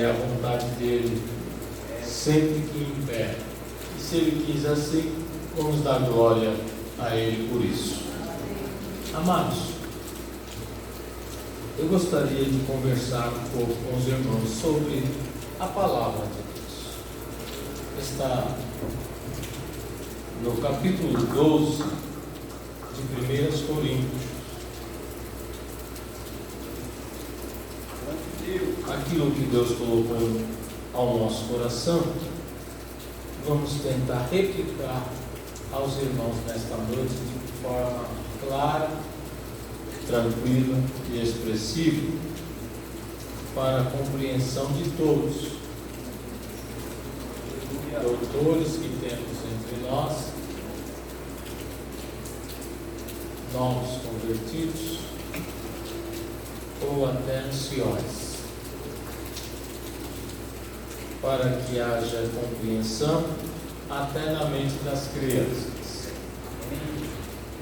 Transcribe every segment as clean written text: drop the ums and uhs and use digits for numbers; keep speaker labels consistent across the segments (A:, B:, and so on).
A: é a vontade dele, sempre que impede. E se ele quis assim, vamos dar glória a ele por isso. Amados, eu gostaria de conversar um pouco com os irmãos sobre a palavra de Deus. Está no capítulo 12 de 1 Coríntios. Aquilo que Deus colocou ao nosso coração, vamos tentar replicar aos irmãos nesta noite de forma clara, tranquila e expressiva, para a compreensão de todos, doutores que temos entre nós, novos convertidos ou até anciões, para que haja compreensão até na mente das crianças,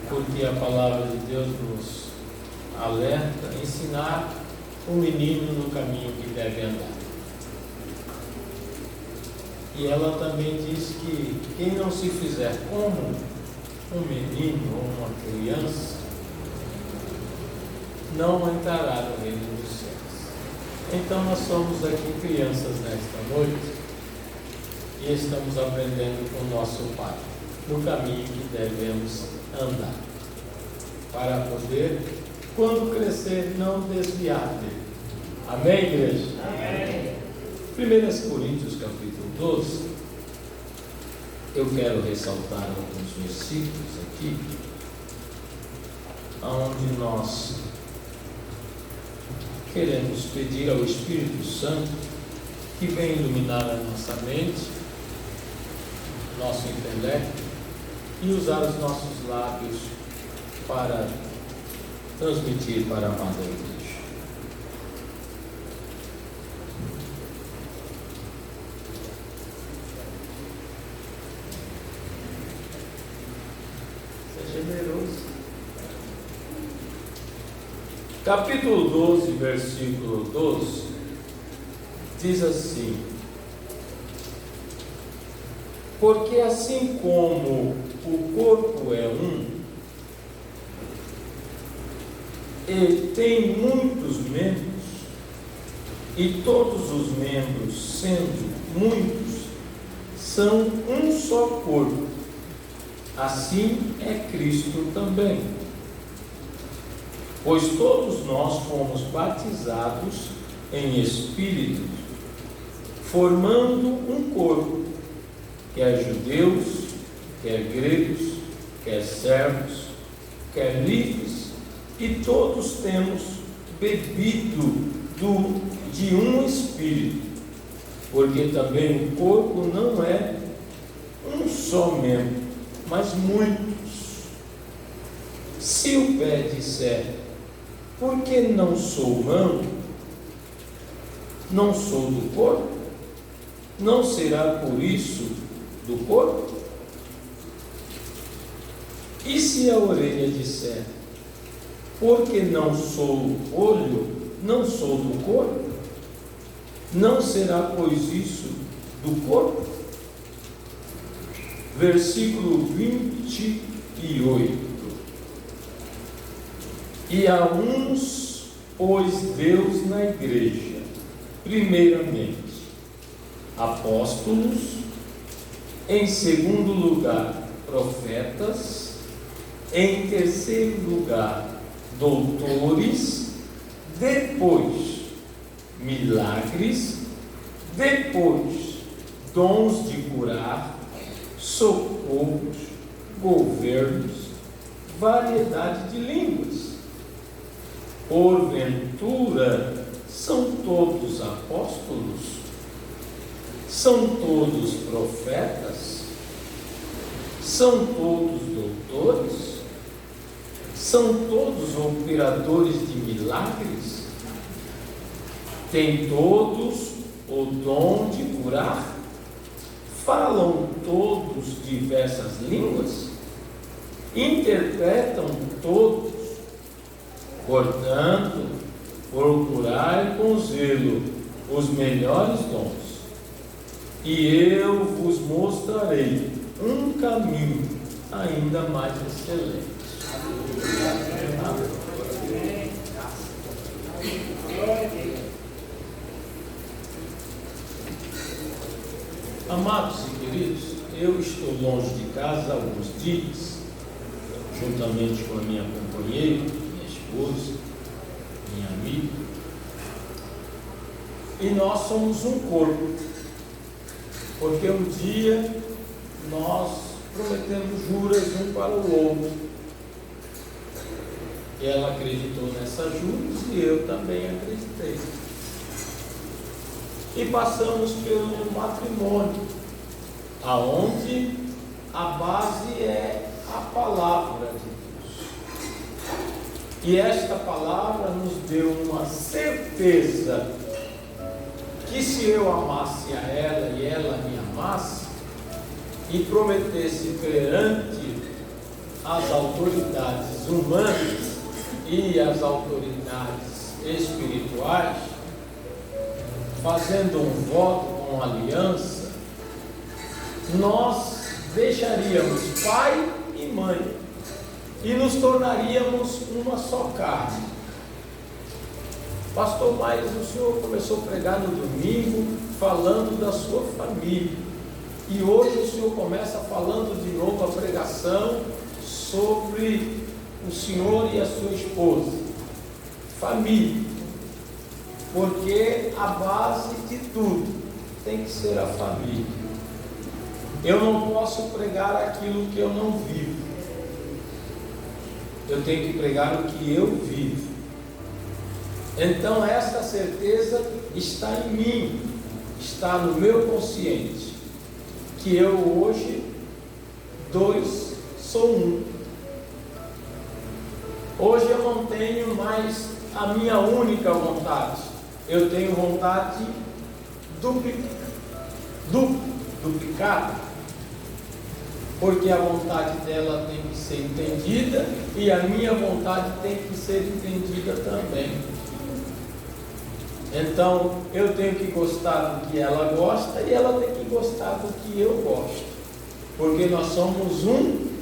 A: porque a palavra de Deus nos alerta a ensinar o menino no caminho que deve andar. E ela também diz que quem não se fizer como um menino ou uma criança não entrará no reino dos céus. Então nós somos aqui crianças nesta noite e estamos aprendendo com o nosso Pai no caminho que devemos andar, para poder, quando crescer, não desviar dele. Amém, igreja? Amém. 1 Coríntios capítulo 12, eu quero ressaltar alguns versículos aqui, onde nós queremos pedir ao Espírito Santo que venha iluminar a nossa mente, nosso intelecto, e usar os nossos lábios para transmitir para a amada igreja. Seja generoso. Capítulo 12, versículo 12, diz assim: porque assim como o corpo é um, e tem muitos membros, e todos os membros, sendo muitos, são um só corpo, assim é Cristo também. Pois todos nós fomos batizados em Espírito, formando um corpo, quer judeus, quer gregos, quer servos, quer livres, e todos temos bebido de um Espírito, porque também o corpo não é um só membro, mas muitos. Se o pé disser, por que não sou mão, não sou do corpo, não será por isso do corpo? E se a orelha disser, porque não sou olho, não sou do corpo, não será pois isso do corpo? Versículo 28. E a uns pôs Deus na igreja, primeiramente apóstolos, em segundo lugar profetas, em terceiro lugar doutores, depois milagres, depois dons de curar, socorros, governos, variedade de línguas. Porventura, são todos apóstolos? São todos profetas? São todos doutores? São todos operadores de milagres? Têm todos o dom de curar? Falam todos diversas línguas? Interpretam todos? Portanto, procurai com zelo os melhores dons, e eu vos mostrarei um caminho ainda mais excelente. Amados e queridos, eu estou longe de casa há alguns dias, juntamente com a minha companheira, minha esposa, minha amiga, e nós somos um corpo, porque um dia nós prometemos juras um para o outro. Ela acreditou nessas juras e eu também acreditei. E passamos pelo matrimônio, aonde a base é a palavra de Deus. E esta palavra nos deu uma certeza que se eu amasse a ela e ela me amasse, e prometesse perante as autoridades humanas e as autoridades espirituais, fazendo um voto com aliança, nós deixaríamos pai e mãe e nos tornaríamos uma só carne. Pastor, mas o senhor começou a pregar no domingo falando da sua família, e hoje o senhor começa falando de novo a pregação sobre o senhor e a sua esposa. Família, porque a base de tudo tem que ser a família. Eu não posso pregar aquilo que eu não vivo, eu tenho que pregar o que eu vivo. Então essa certeza está em mim, está no meu consciente, que eu hoje, dois, sou um. Hoje eu não tenho mais a minha única vontade, eu tenho vontade duplicada, porque a vontade dela tem que ser entendida e a minha vontade tem que ser entendida também. Então eu tenho que gostar do que ela gosta e ela tem que gostar do que eu gosto, porque nós somos um.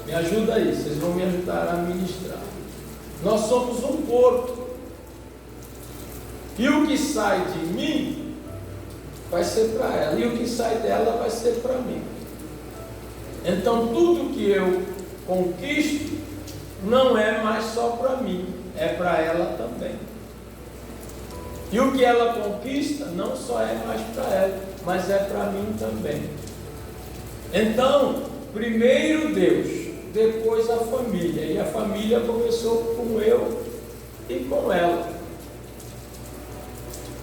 A: Me ajuda aí, vocês vão me ajudar a ministrar. Nós somos um corpo, e o que sai de mim vai ser para ela, e o que sai dela vai ser para mim. Então tudo que eu conquisto não é mais só para mim, é para ela também. E o que ela conquista não só é mais para ela, mas é para mim também. Então, primeiro Deus, depois a família, e a família começou com eu e com ela.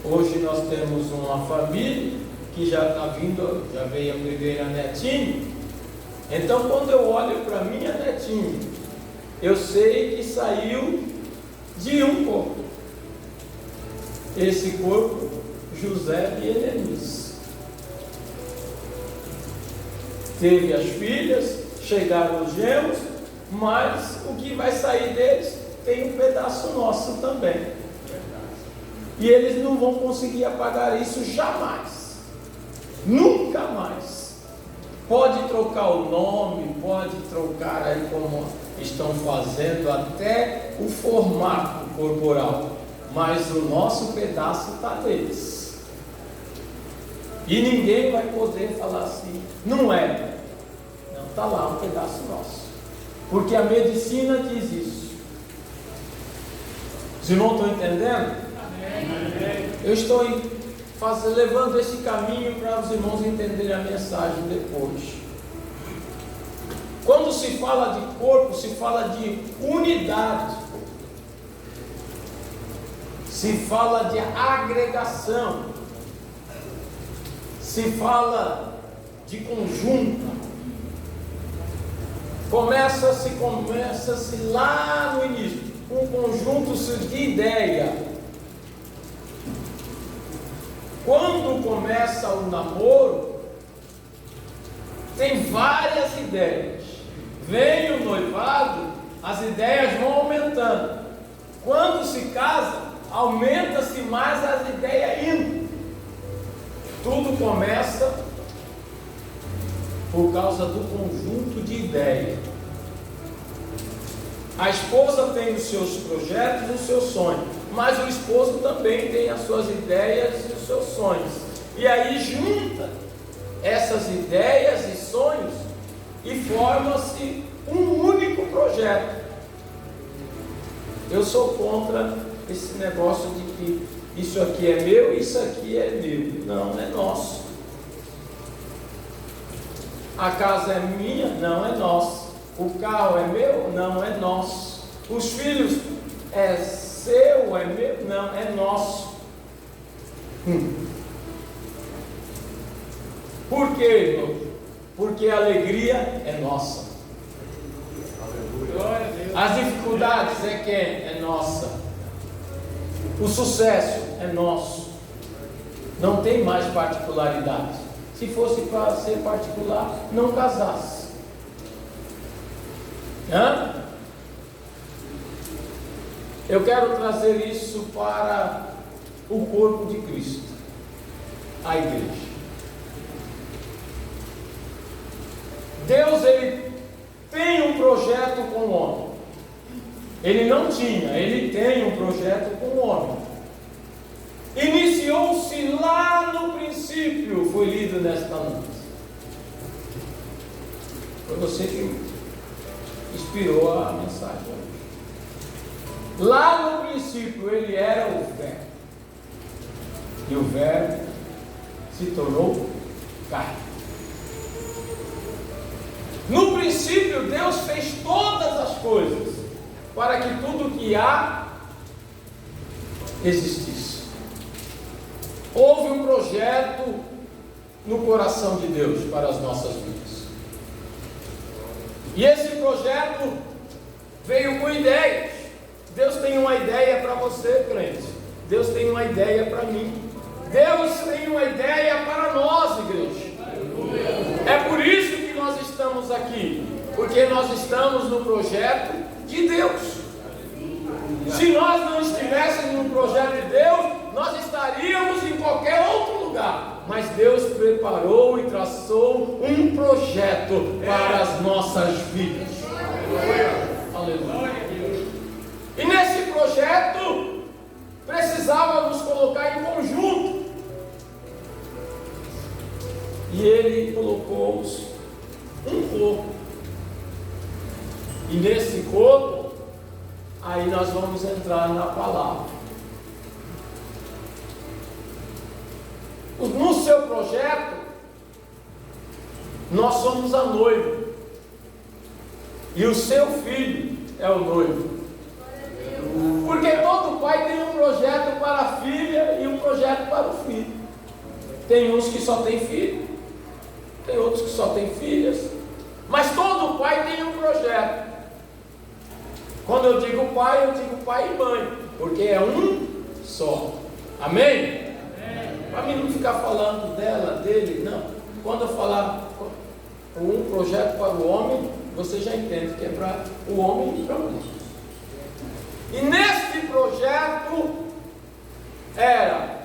A: Hoje nós temos uma família que já está vindo, já veio a primeira netinha. Então quando eu olho para minha netinha, eu sei que saiu de um corpo. Esse corpo, José e Helenice. Teve as filhas, chegaram os gêmeos, mas o que vai sair deles tem um pedaço nosso também. E eles não vão conseguir apagar isso jamais. Nunca mais. Pode trocar o nome, pode trocar aí como estão fazendo até o formato corporal, mas o nosso pedaço está neles. E ninguém vai poder falar assim, não é. Não, está lá um pedaço nosso. Porque a medicina diz isso. Os irmãos estão entendendo? Eu estou levando esse caminho para os irmãos entenderem a mensagem depois. Quando se fala de corpo, se fala de unidade, se fala de agregação, se fala de conjunto. Começa-se lá no início, um conjunto de ideia. Quando começa o namoro, tem várias ideias. Vem o noivado, as ideias vão aumentando. Quando se casa, aumenta-se mais as ideias ainda. Tudo começa por causa do conjunto de ideias. A esposa tem os seus projetos, os seus sonhos, mas o esposo também tem as suas ideias e os seus sonhos. E aí junta essas ideias e sonhos e forma-se um único projeto. Eu sou contra esse negócio de que isso aqui é meu e isso aqui é meu. Não, é nosso. A casa é minha? Não, é nossa. O carro é meu? Não, é nosso. Os filhos é seu? É meu? Não, é nosso. Por quê, irmão? Porque a alegria é nossa. As dificuldades é quem? É nossa. O sucesso é nosso. Não tem mais particularidade. Se fosse para ser particular, não casasse. Eu quero trazer isso para o corpo de Cristo, a igreja. Deus, ele tem um projeto com o homem. Ele não tinha, ele tem um projeto com o homem. Iniciou-se lá no princípio, foi lido nesta noite. Foi você que inspirou a mensagem hoje. Lá no princípio ele era o Verbo, e o Verbo se tornou carne. No princípio Deus fez todas as coisas para que tudo que há existisse. Houve um projeto no coração de Deus para as nossas vidas. E esse projeto veio com ideias. Deus tem uma ideia para você, crente. Deus tem uma ideia para mim. Deus tem uma ideia para nós, igreja. É por isso que nós estamos aqui, porque nós estamos no projeto de Deus. Se nós não estivéssemos no projeto de Deus, nós estaríamos em qualquer outro lugar. Mas Deus preparou e traçou um projeto para as nossas vidas. Aleluia. E nesse projeto precisávamos colocar em conjunto. E Ele colocou-os um corpo. E nesse corpo, aí nós vamos entrar na palavra. No seu projeto, nós somos a noiva, e o seu filho é o noivo. Porque todo pai tem um projeto para a filha e um projeto para o filho. Tem uns que só tem filho, tem outros que só tem filhas, mas todo pai tem um projeto. Quando eu digo pai e mãe, porque é um só. Amém? Para mim não ficar falando dela, dele, não. Quando eu falar um projeto para o homem, você já entende que é para o homem e para a mulher. E neste projeto era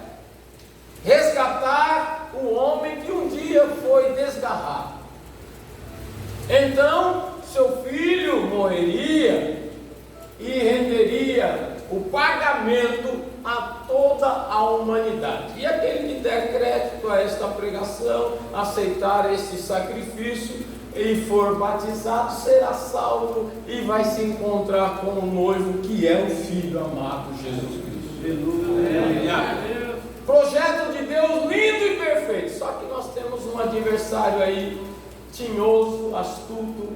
A: resgatar o homem que um dia foi desgarrado. Então, seu filho morreria e renderia o pagamento a toda a humanidade. E aquele que der crédito a esta pregação, aceitar esse sacrifício e for batizado, será salvo e vai se encontrar com o noivo, que é o Filho amado Jesus Cristo. Aleluia. Projeto de Deus lindo e perfeito. Só que nós temos um adversário aí, tinhoso, astuto,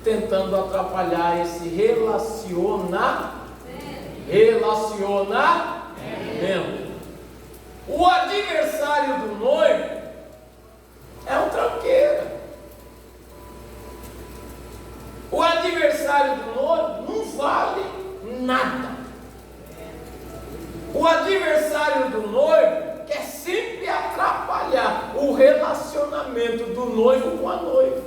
A: tentando atrapalhar esse relacionamento. O adversário do noivo é um tranqueira. O adversário do noivo não vale nada. O adversário do noivo quer sempre atrapalhar o relacionamento do noivo com a noiva.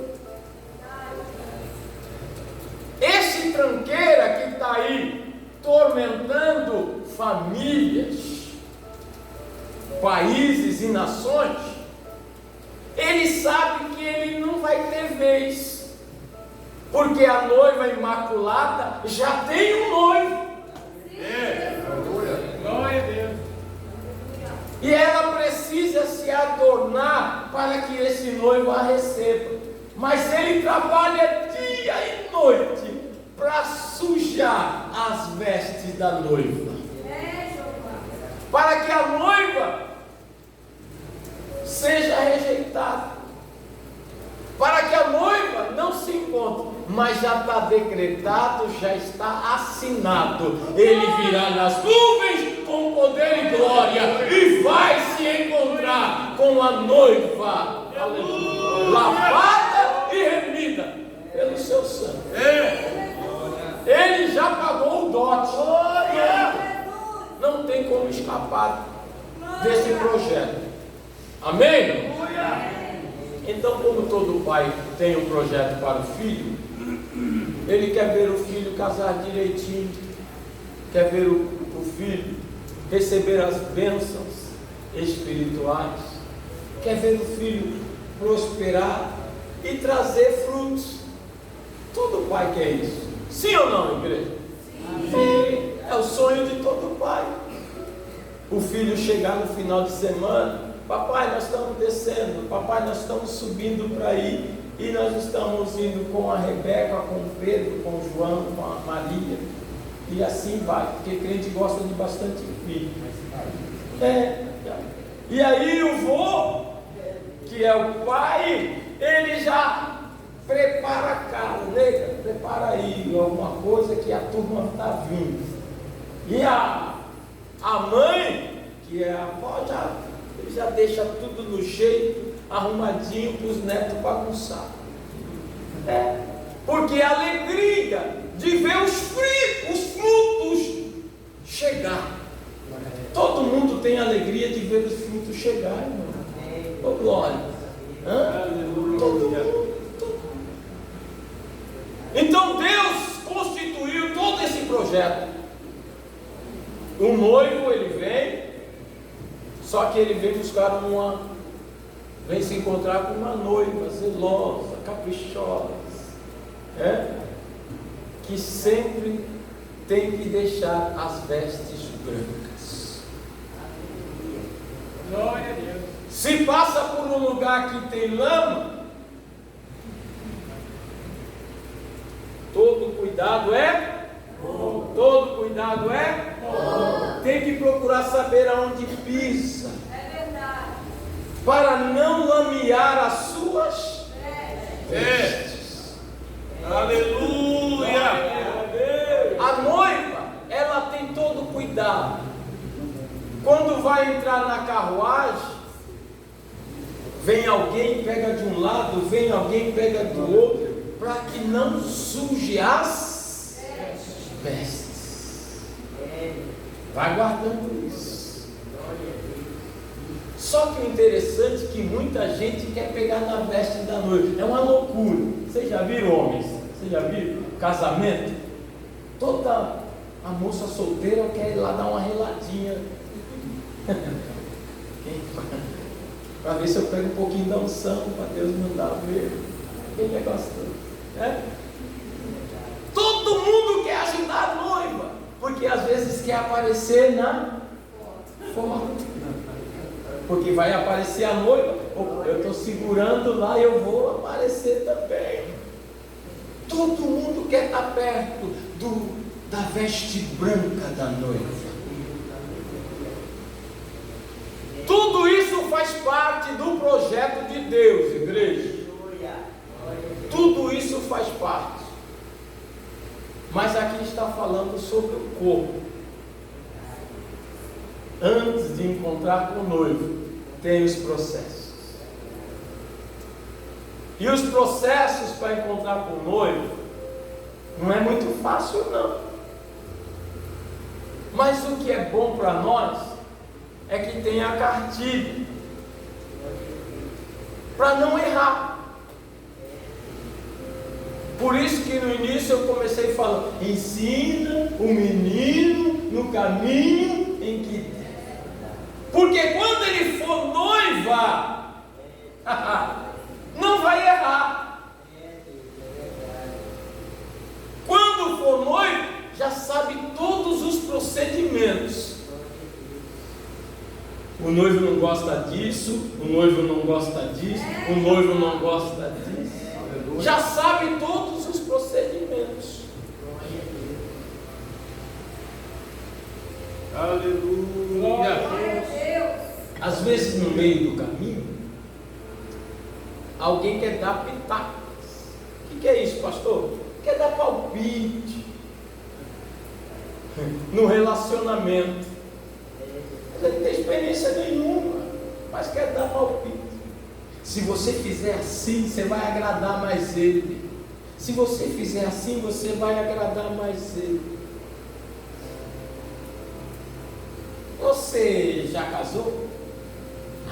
A: Esse tranqueira que está aí tormentando famílias, países e nações, ele sabe que ele não vai ter vez, porque a noiva imaculada já tem um noivo. Glória a Deus. E ela precisa se adornar para que esse noivo a receba. Mas ele trabalha dia e noite para sujar as vestes da noiva, para que a noiva seja rejeitada, para que a noiva não se encontre. Mas já está decretado, já está assinado. Ele virá nas nuvens com poder e glória e vai se encontrar com a noiva, lavada e remida pelo seu sangue. Ele já pagou o dote. Não tem como escapar desse projeto. Amém? Então, como todo pai tem um projeto para o filho, ele quer ver o filho casar direitinho, quer ver o filho receber as bênçãos espirituais, quer ver o filho prosperar e trazer frutos. Todo pai quer isso. Sim ou não, igreja? Sim. É o sonho de todo pai. O filho chegar no final de semana: papai, nós estamos descendo, papai, nós estamos subindo para ir, e nós estamos indo com a Rebeca, com o Pedro, com o João, com a Maria, e assim vai, porque crente gosta de bastante filho. E aí o vô, que é o pai, ele já prepara a casa, nega, prepara aí alguma coisa que a turma está vindo. E a mãe, que é a avó, ele já deixa tudo no jeito, arrumadinho para os netos bagunçar. Porque a alegria de ver os frutos chegar. Todo mundo tem alegria de ver os frutos chegar, irmão. Ô glória. Todo mundo. Então Deus constituiu todo esse projeto. O noivo, ele vem, só que ele vem buscar vem se encontrar com uma noiva zelosa, caprichosa, que sempre tem que deixar as vestes brancas. Glória a Deus. Se passa por um lugar que tem lama, todo cuidado tem que procurar saber aonde pisa, para não lamear as suas vestes. Aleluia! A noiva, ela tem todo cuidado. Quando vai entrar na carruagem, vem alguém, pega de um lado, vem alguém, pega do outro, para que não suje as vestes. Vai guardando isso. Só que o interessante é que muita gente quer pegar na veste da noiva. É uma loucura. Vocês já viram, homens? Vocês já viram? Casamento? Toda a moça solteira quer ir lá dar uma reladinha. Para ver se eu pego um pouquinho da unção, para Deus mandar ver. Aquele negócio todo. Todo mundo quer ajudar a noiva, porque às vezes quer aparecer na foto. Porque vai aparecer a noiva, eu estou segurando lá e eu vou aparecer também. Todo mundo quer estar perto da veste branca da noiva. Tudo isso faz parte do projeto de Deus, igreja. Tudo isso faz parte. Mas aqui está falando sobre o corpo. Antes de encontrar com o noivo, tem os processos. E os processos para encontrar com o noivo não é muito fácil, não. Mas o que é bom para nós é que tem a cartilha para não errar. Por isso que no início eu comecei falando: ensina o menino no caminho em que deve. Porque quando ele for noiva, não vai errar. Quando for noivo, já sabe todos os procedimentos. O noivo não gosta disso, o noivo não gosta disso, o noivo não gosta disso. Já sabe todos os procedimentos.
B: Aleluia.
A: Às vezes no meio do caminho, alguém quer dar pitacos. O que é isso, pastor? Quer dar palpite no relacionamento. Ele não tem experiência nenhuma, mas quer dar palpite. Se você fizer assim, você vai agradar mais ele. Se você fizer assim, você vai agradar mais ele. Você já casou?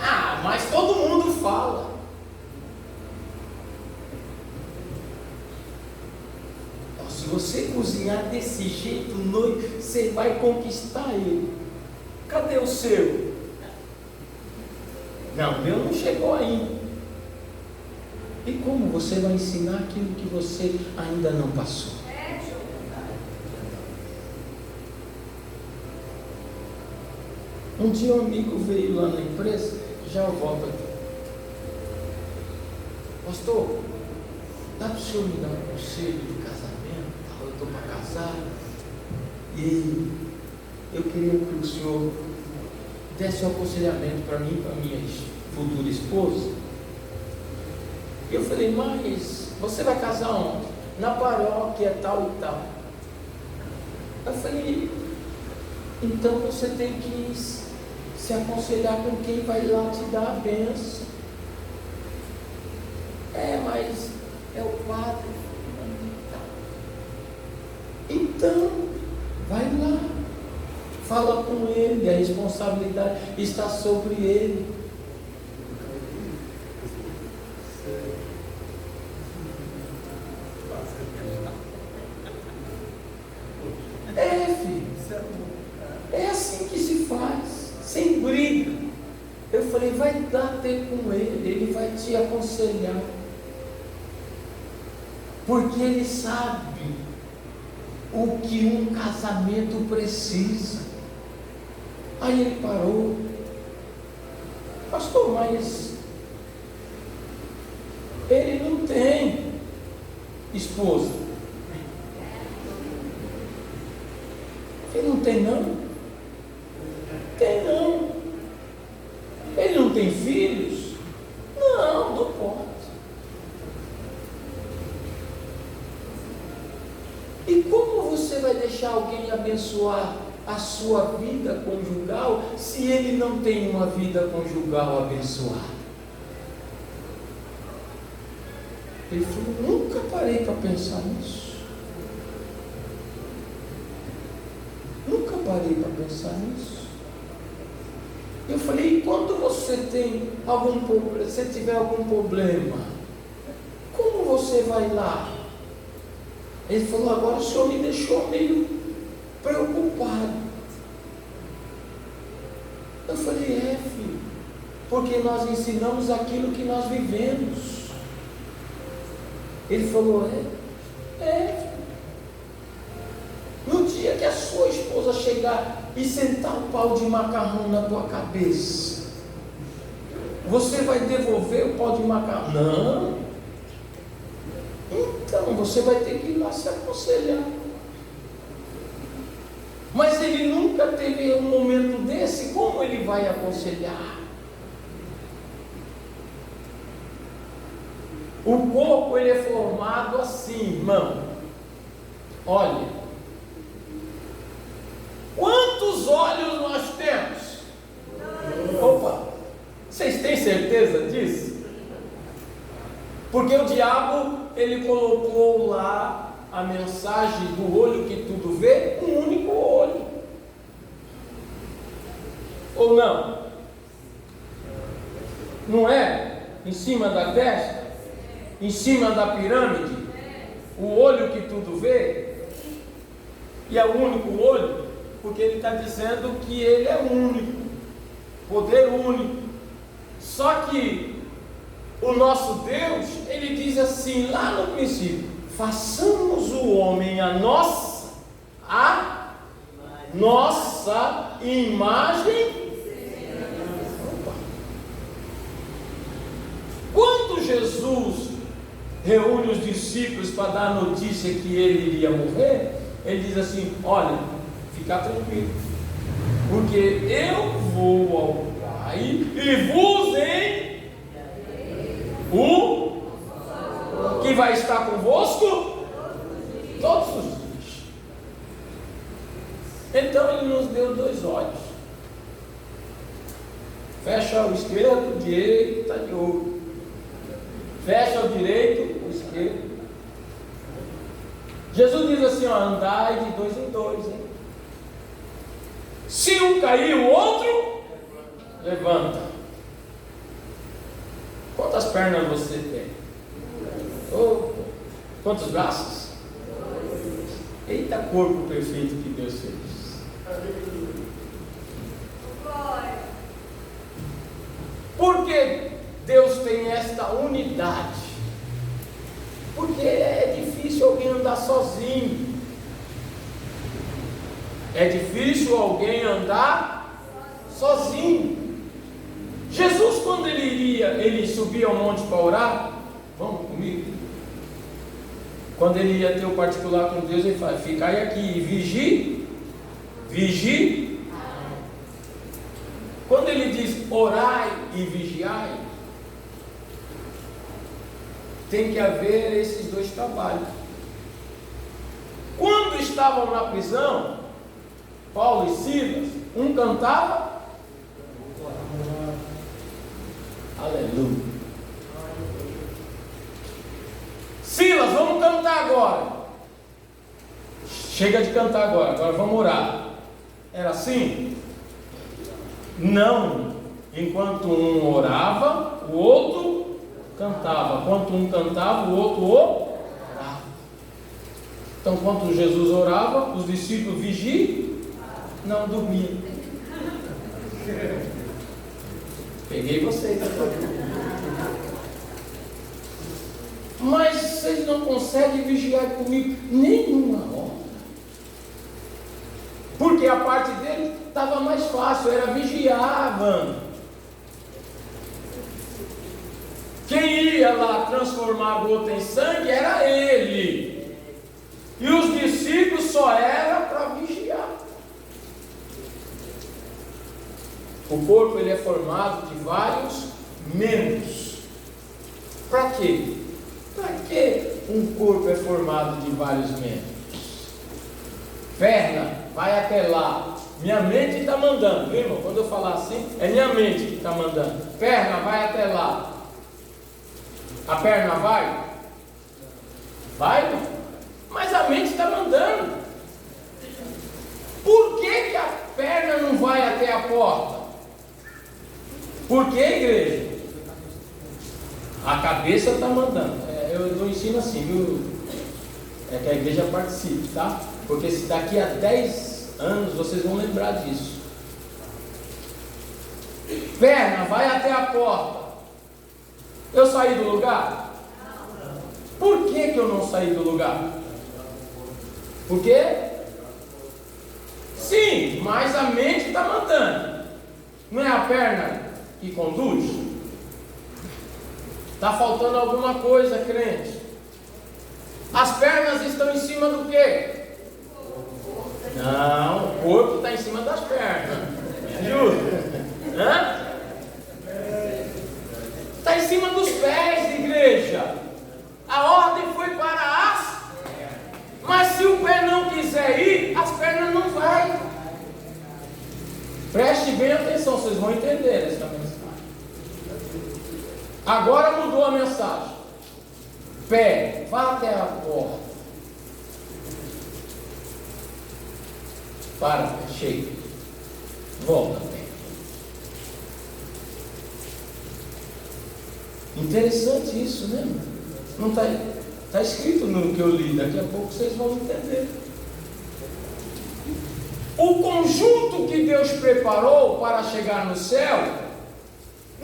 A: Ah, mas todo mundo fala. Então, se você cozinhar desse jeito, você vai conquistar ele. Cadê o seu? Não, o meu não chegou ainda. E como você vai ensinar aquilo que você ainda não passou? Um dia um amigo veio lá na empresa, já eu volto aqui. Pastor, dá para o senhor me dar um conselho de casamento? Eu estou para casar e eu queria que o senhor desse um aconselhamento para mim e para minha futura esposa. Eu falei: mas você vai casar onde? Na paróquia tal e tal. Eu falei: então você tem que se aconselhar com quem vai lá te dar a bênção. Mas é o padre. Então, vai lá, fala com ele, a responsabilidade está sobre ele. Filho, é assim que se faz, sem briga. Eu falei: vai dar tempo com ele vai te aconselhar, porque ele sabe o que um casamento precisa. Aí ele parou: pastor, mas ele não tem esposa. Ele não tem não? Tem não. Ele não tem filhos? Não, não pode. E como você vai deixar alguém abençoar a sua vida conjugal se ele não tem uma vida conjugal abençoada? Ele falou: nunca parei para pensar nisso. Nunca parei para pensar nisso. Eu falei: e quando você tem algum problema, se tiver algum problema, como você vai lá? Ele falou: agora o senhor me deixou meio preocupado. Eu falei: filho, porque nós ensinamos aquilo que nós vivemos. Ele falou: no dia que a sua esposa chegar e sentar um pau de macarrão na tua cabeça, você vai devolver o pau de macarrão? Não. Então você vai ter que ir lá se aconselhar. Mas ele nunca teve um momento desse, como ele vai aconselhar? O corpo ele é formado assim, irmão. Olha, quantos olhos nós temos? Opa, vocês têm certeza disso? Porque o diabo ele colocou lá a mensagem do olho que tudo vê, um único olho. Ou não? Não é? Em cima da testa? Em cima da pirâmide? o olho que tudo vê, e é o único olho, porque ele está dizendo que ele é único, poder único. Só que o nosso Deus, ele diz assim lá no princípio: façamos o homem a nossa imagem. Quando Jesus reúne os discípulos para dar a notícia que ele iria morrer, ele diz assim: olha, fica tranquilo, porque eu vou ao Pai e vos o que vai estar convosco todos os dias. Então ele nos deu 2 olhos. Fecha o esquerdo, o direito está de olho. Fecha o direito, o esquerdo. Jesus diz assim: ó, andai de 2 em 2, hein? Se um cair, o outro levanta. Quantas pernas você tem? Oh, quantos braços? Eita, corpo perfeito que Deus fez. Por que Deus tem esta unidade? Porque é difícil alguém andar sozinho. É difícil alguém andar sozinho. Jesus, quando ele subia ao monte para orar, vamos comigo? Quando ele ia ter o particular com Deus, ele fala: ficai aqui e vigie. Quando ele diz orai e vigiai, tem que haver esses 2 trabalhos. Quando estavam na prisão, Paulo e Silas, um cantava, aleluia. Silas, vamos cantar agora. Chega de cantar agora vamos orar. Era assim? Não. Enquanto um orava, o outro cantava. Enquanto um cantava, o outro orava. Então, quando Jesus orava, os discípulos vigiam, não dormiam. Peguei vocês agora. Mas vocês não conseguem vigiar comigo nenhuma hora. Porque a parte dele estava mais fácil, era vigiar, mano. Quem ia lá transformar a gota em sangue era ele. E os discípulos só era para vigiar. O corpo ele é formado de vários membros. Para quê? Para que um corpo é formado de vários membros? Perna, vai até lá. Minha mente está mandando, viu, irmão? Quando eu falar assim, é minha mente que está mandando. Perna, vai até lá. A perna vai? Vai, irmão? Mas a mente está mandando. Por que a perna não vai até a porta? Por que, igreja? A cabeça está mandando. Eu ensino assim, viu? É que a igreja participe, tá? Porque se daqui a 10 anos vocês vão lembrar disso. Perna, vai até a porta. Eu saí do lugar? Por que eu não saí do lugar? Por quê? Sim, mas a mente está mandando. Não é a perna que conduz? Está faltando alguma coisa, crente. As pernas estão em cima do quê? Não, o corpo está em cima das pernas. Justo? Hã? Está em cima dos pés, igreja. A ordem foi para as. Mas se o pé não quiser ir, as pernas não vão. Preste bem atenção, vocês vão entender essa mensagem. Agora mudou a mensagem. Pé, vá até a porta. Para, chega. Volta, pé. Interessante isso, né? Não está aí? Está escrito no que eu li, daqui a pouco vocês vão entender. O conjunto que Deus preparou para chegar no céu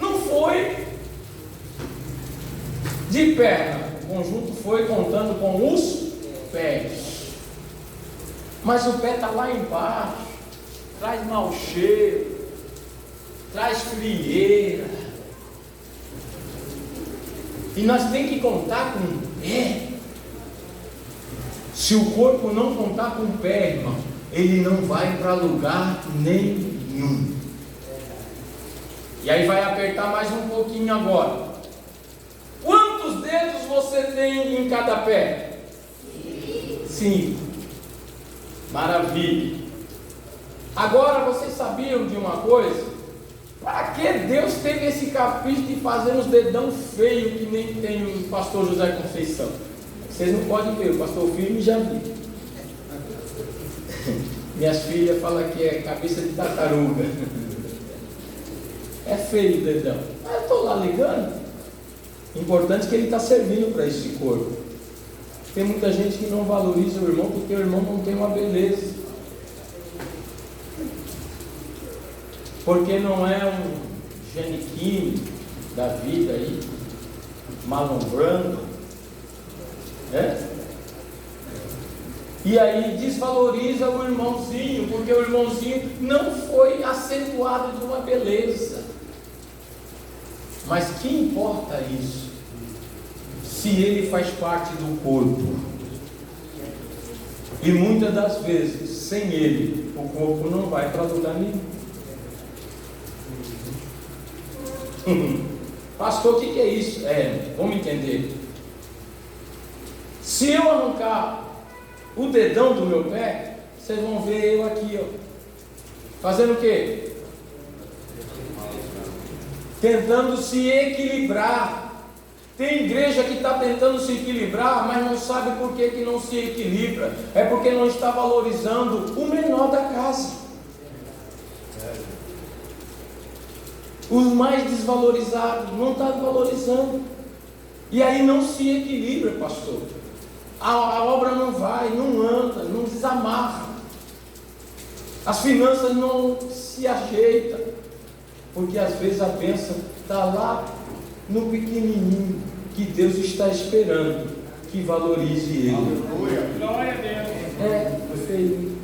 A: não foi de perna, o conjunto foi contando com os pés. Mas o pé está lá embaixo, traz mau cheiro, traz frieira. E nós temos que contar com o pé. Se o corpo não contar com o pé, irmão, ele não vai para lugar nenhum. E aí vai apertar mais um pouquinho agora. Quantos dedos você tem em cada pé? 5. Maravilha. Agora vocês sabiam de uma coisa? Para que Deus teve esse capricho de fazer uns dedão feios que nem tem o pastor José Conceição? Vocês não podem ver, o pastor Firme já viu. Minhas filhas falam que é cabeça de tartaruga. É feio o dedão. Mas eu estou lá ligando. Importante que ele está servindo para esse corpo. Tem muita gente que não valoriza o irmão porque o irmão não tem uma beleza. Porque não é um Giannichini da vida aí, malombrando, né? E aí desvaloriza o irmãozinho, porque o irmãozinho não foi acentuado de uma beleza. Mas que importa isso? Se ele faz parte do corpo. E muitas das vezes, sem ele, o corpo não vai para lugar nenhum. Pastor, o que é isso? Vamos entender. Se eu arrancar o dedão do meu pé, vocês vão ver eu aqui, ó, fazendo o quê? Tentando se equilibrar. Tem igreja que está tentando se equilibrar, mas não sabe por que não se equilibra. É porque não está valorizando o menor da casa. Os mais desvalorizados não está valorizando. E aí não se equilibra, pastor. A obra não vai, não anda, não desamarra. As finanças não se ajeitam. Porque às vezes a bênção está lá no pequenininho, que Deus está esperando que valorize ele.
B: Aleluia. Glória a Deus.
A: Feio.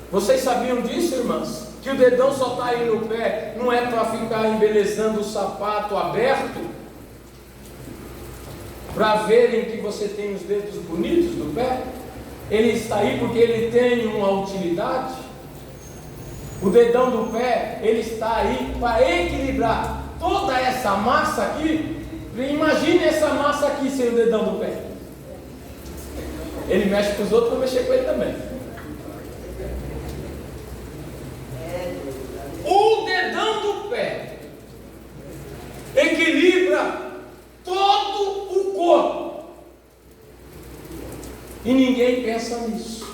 A: Vocês sabiam disso, irmãs? Que o dedão só está aí no pé, não é para ficar embelezando o sapato aberto, para verem que você tem os dedos bonitos do pé. Ele está aí porque ele tem uma utilidade. O dedão do pé, ele está aí para equilibrar toda essa massa aqui. Imagine essa massa aqui sem o dedão do pé. Ele mexe com os outros, vai mexer com ele também. O dedão do pé equilibra todo o corpo. E ninguém pensa nisso.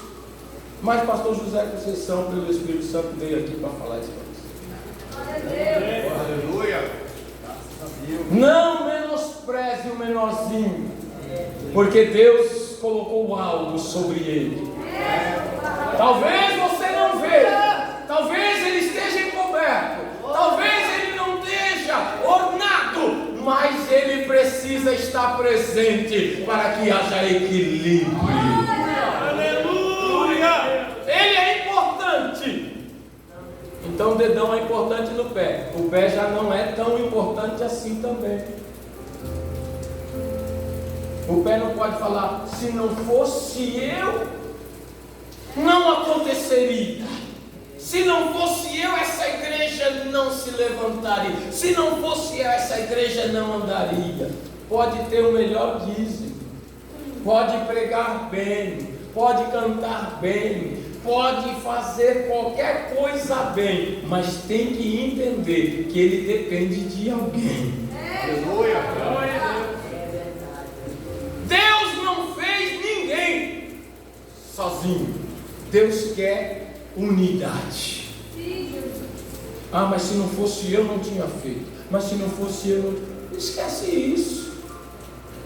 A: Mas pastor José Conceição, pelo Espírito Santo, veio aqui para falar isso para você.
B: Aleluia.
A: Não menospreze o menorzinho, porque Deus colocou algo sobre ele. Talvez você não veja, talvez ele esteja encoberto, talvez ele não esteja ornado, mas ele precisa estar presente para que haja equilíbrio.
B: Aleluia!
A: Ele é importante. Então o dedão é importante no pé. O pé já não é tão importante assim também. O pé não pode falar: se não fosse eu, não aconteceria. Se não fosse eu, essa igreja não se levantaria. Se não fosse eu, essa igreja não andaria. Pode ter o melhor dízimo, pode pregar bem, pode cantar bem, pode fazer qualquer coisa bem, mas tem que entender que ele depende de alguém.
B: Aleluia. Glória a Deus.
A: Deus não fez ninguém sozinho. Deus quer unidade. Ah, mas se não fosse eu, não tinha feito. Mas se não fosse eu, esquece isso.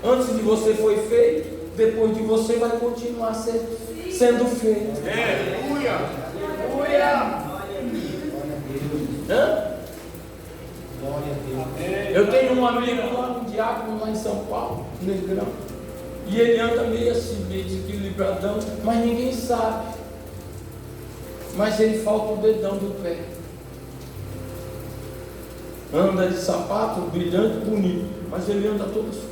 A: Antes de você foi feito, depois de você vai continuar sendo feito.
B: Aleluia. Aleluia.
A: Eu tenho um amigo lá, um diácono lá em São Paulo, negrão, e ele anda meio assim, meio desequilibradão, mas ninguém sabe. Mas ele falta o dedão do pé. Anda de sapato, brilhante, bonito, mas ele anda todo assim.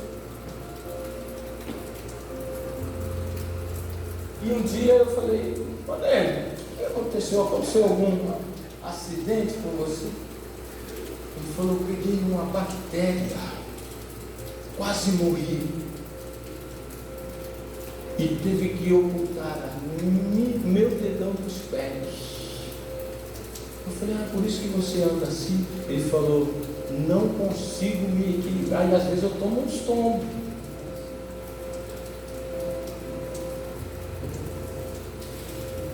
A: E um dia eu falei: Rodrigo, o que aconteceu? Aconteceu algum acidente com você? Ele falou: eu peguei uma bactéria, quase morri, e teve que ocultar meu dedão dos pés. Eu falei: ah, por isso que você anda assim? Ele falou: não consigo me equilibrar, e às vezes eu tomo uns tombos.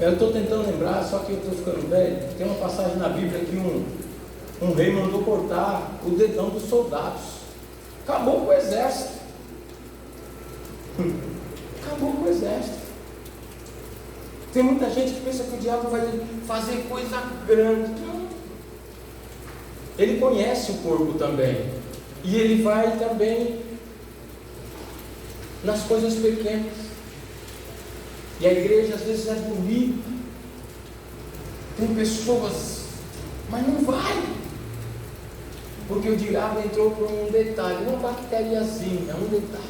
A: Eu estou tentando lembrar, só que eu estou ficando velho. Tem uma passagem na Bíblia que um rei mandou cortar o dedão dos soldados. Acabou com o exército. Acabou com o exército. Tem muita gente que pensa que o diabo vai fazer coisa grande. Não. Ele conhece o corpo também. E ele vai também nas coisas pequenas. E a igreja às vezes é bonita. Tem pessoas, mas não vai. Porque o diabo entrou por um detalhe, uma bactériazinha, um detalhe.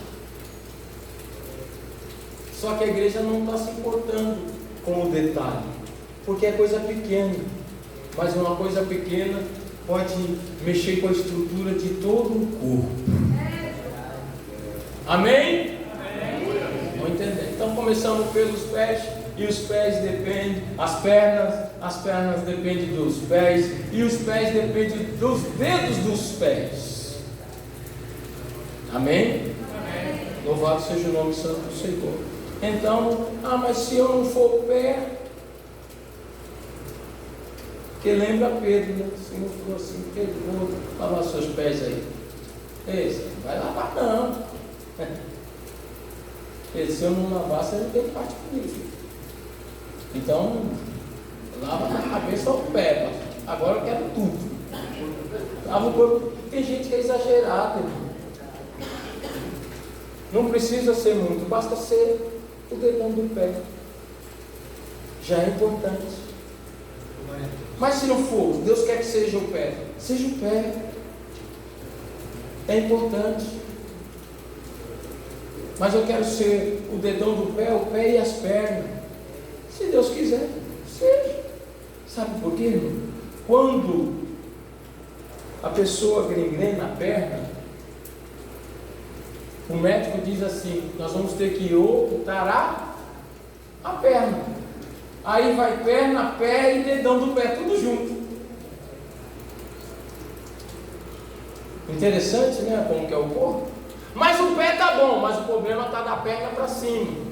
A: Só que a igreja não está se importando com o detalhe, porque é coisa pequena. Mas uma coisa pequena pode mexer com a estrutura de todo o corpo. Amém? Vamos entender. Então começamos pelos pés, e os pés dependem, as pernas dependem dos pés, e os pés dependem dos dedos dos pés. Amém? Amém. Louvado seja o nome santo do Senhor. Então, mas se eu não for o pé, que lembra Pedro, né? O Senhor falou assim: Pedro, vou lavar seus pés aí. Esse, não vai lavar não. Ele, se eu não lavar, você não tem parte comigo, filho. Então, lava na cabeça ou o pé, pastor. Agora eu quero tudo. Lava o corpo. Tem gente que é exagerada, irmão. Não precisa ser muito, basta ser o dedão do pé. Já é importante. Mas se não for, Deus quer que seja o pé. Seja o pé. É importante. Mas eu quero ser o dedão do pé, o pé e as pernas. Se Deus quiser, seja. Sabe por quê, irmão? Quando a pessoa gangrena a perna, o médico diz assim: nós vamos ter que ocultar a perna. Aí vai perna, pé e dedão do pé, tudo junto. Interessante, né? Como que é o corpo. Mas o pé está bom, mas o problema está da perna para cima.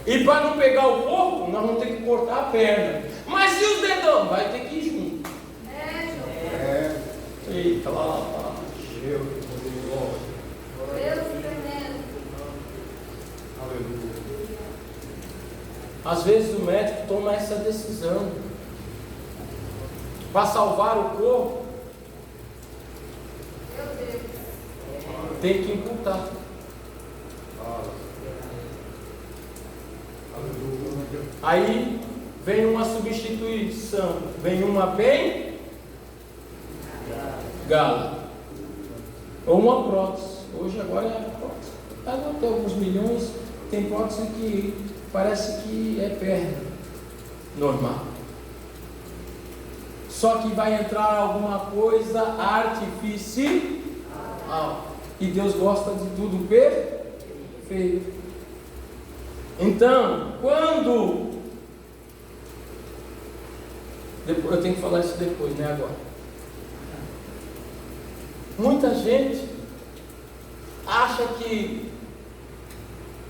A: E para não pegar o corpo, nós vamos ter que cortar a perna. Mas e os dedão? Vai ter que ir junto. Eita, lá.
B: Deus
C: tremendo.
B: Aleluia.
A: Às vezes o médico toma essa decisão para salvar o corpo. Tem que imputar. Aí vem uma substituição, vem uma bem gala, ou uma prótese. Hoje agora é a prótese. Agora tem alguns milhões, tem prótese que parece que é perna normal. Só que vai entrar alguma coisa artificial. E Deus gosta de tudo perfeito. Então, quando... eu tenho que falar isso depois, né? Agora. Muita gente acha que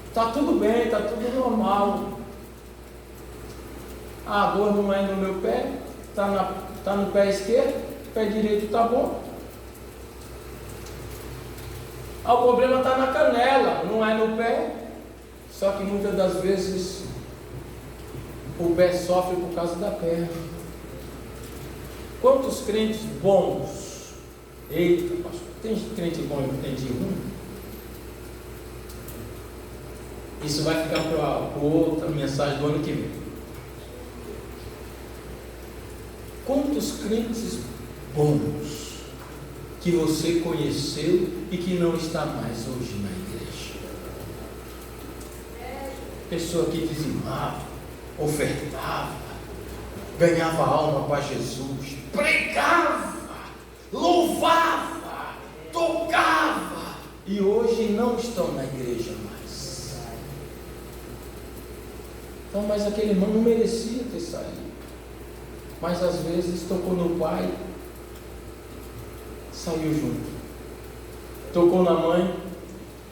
A: está tudo bem, está tudo normal. A dor não é no meu pé, Está no pé esquerdo, o pé direito está bom. O problema está na canela, não é no pé. Só que muitas das vezes o pé sofre por causa da perna. Quantos crentes bons? Eita, pastor, tem crente bom e crente ruim? Isso vai ficar para outra mensagem do ano que vem. Quantos crentes bons que você conheceu e que não está mais hoje na igreja? Pessoa que dizimava, ofertava, ganhava alma para Jesus, pregava, louvava, tocava, e hoje não estão na igreja mais. Então, mas aquele irmão não merecia ter saído, mas às vezes tocou no pai, saiu junto, tocou na mãe,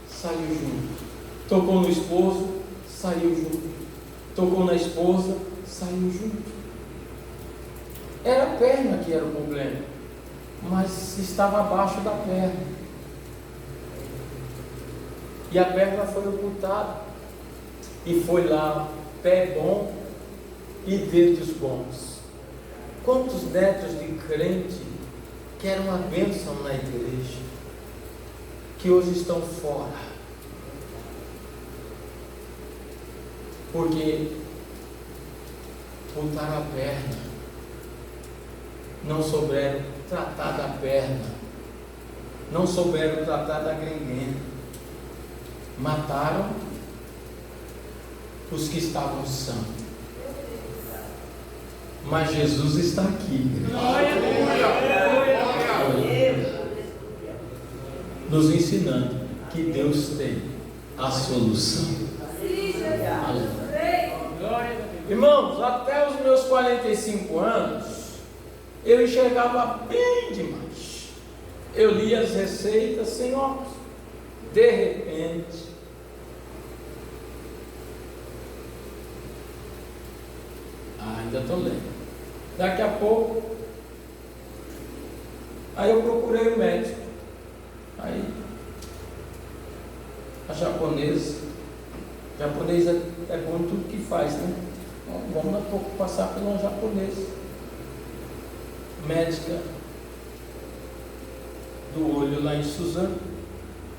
A: saiu junto, tocou no esposo, saiu junto, tocou na esposa, saiu junto. Era a perna que era o problema, mas estava abaixo da perna, e a perna foi ocultada, e foi lá pé bom e dedos bons. Quantos netos de crente que eram uma bênção na igreja, que hoje estão fora, porque botaram a perna, não souberam tratar da perna, não souberam tratar da grenguena, mataram os que estavam sãos. Mas Jesus está aqui, nos ensinando que Deus tem a solução. Irmãos, até os meus 45 anos, eu enxergava bem demais. Eu lia as receitas sem óculos. De repente, ainda estou lendo. Daqui a pouco, aí eu procurei o médico. Aí, a japonesa é bom em tudo que faz, né? Vamos daqui a pouco passar pela japonesa, médica do olho lá em Suzano.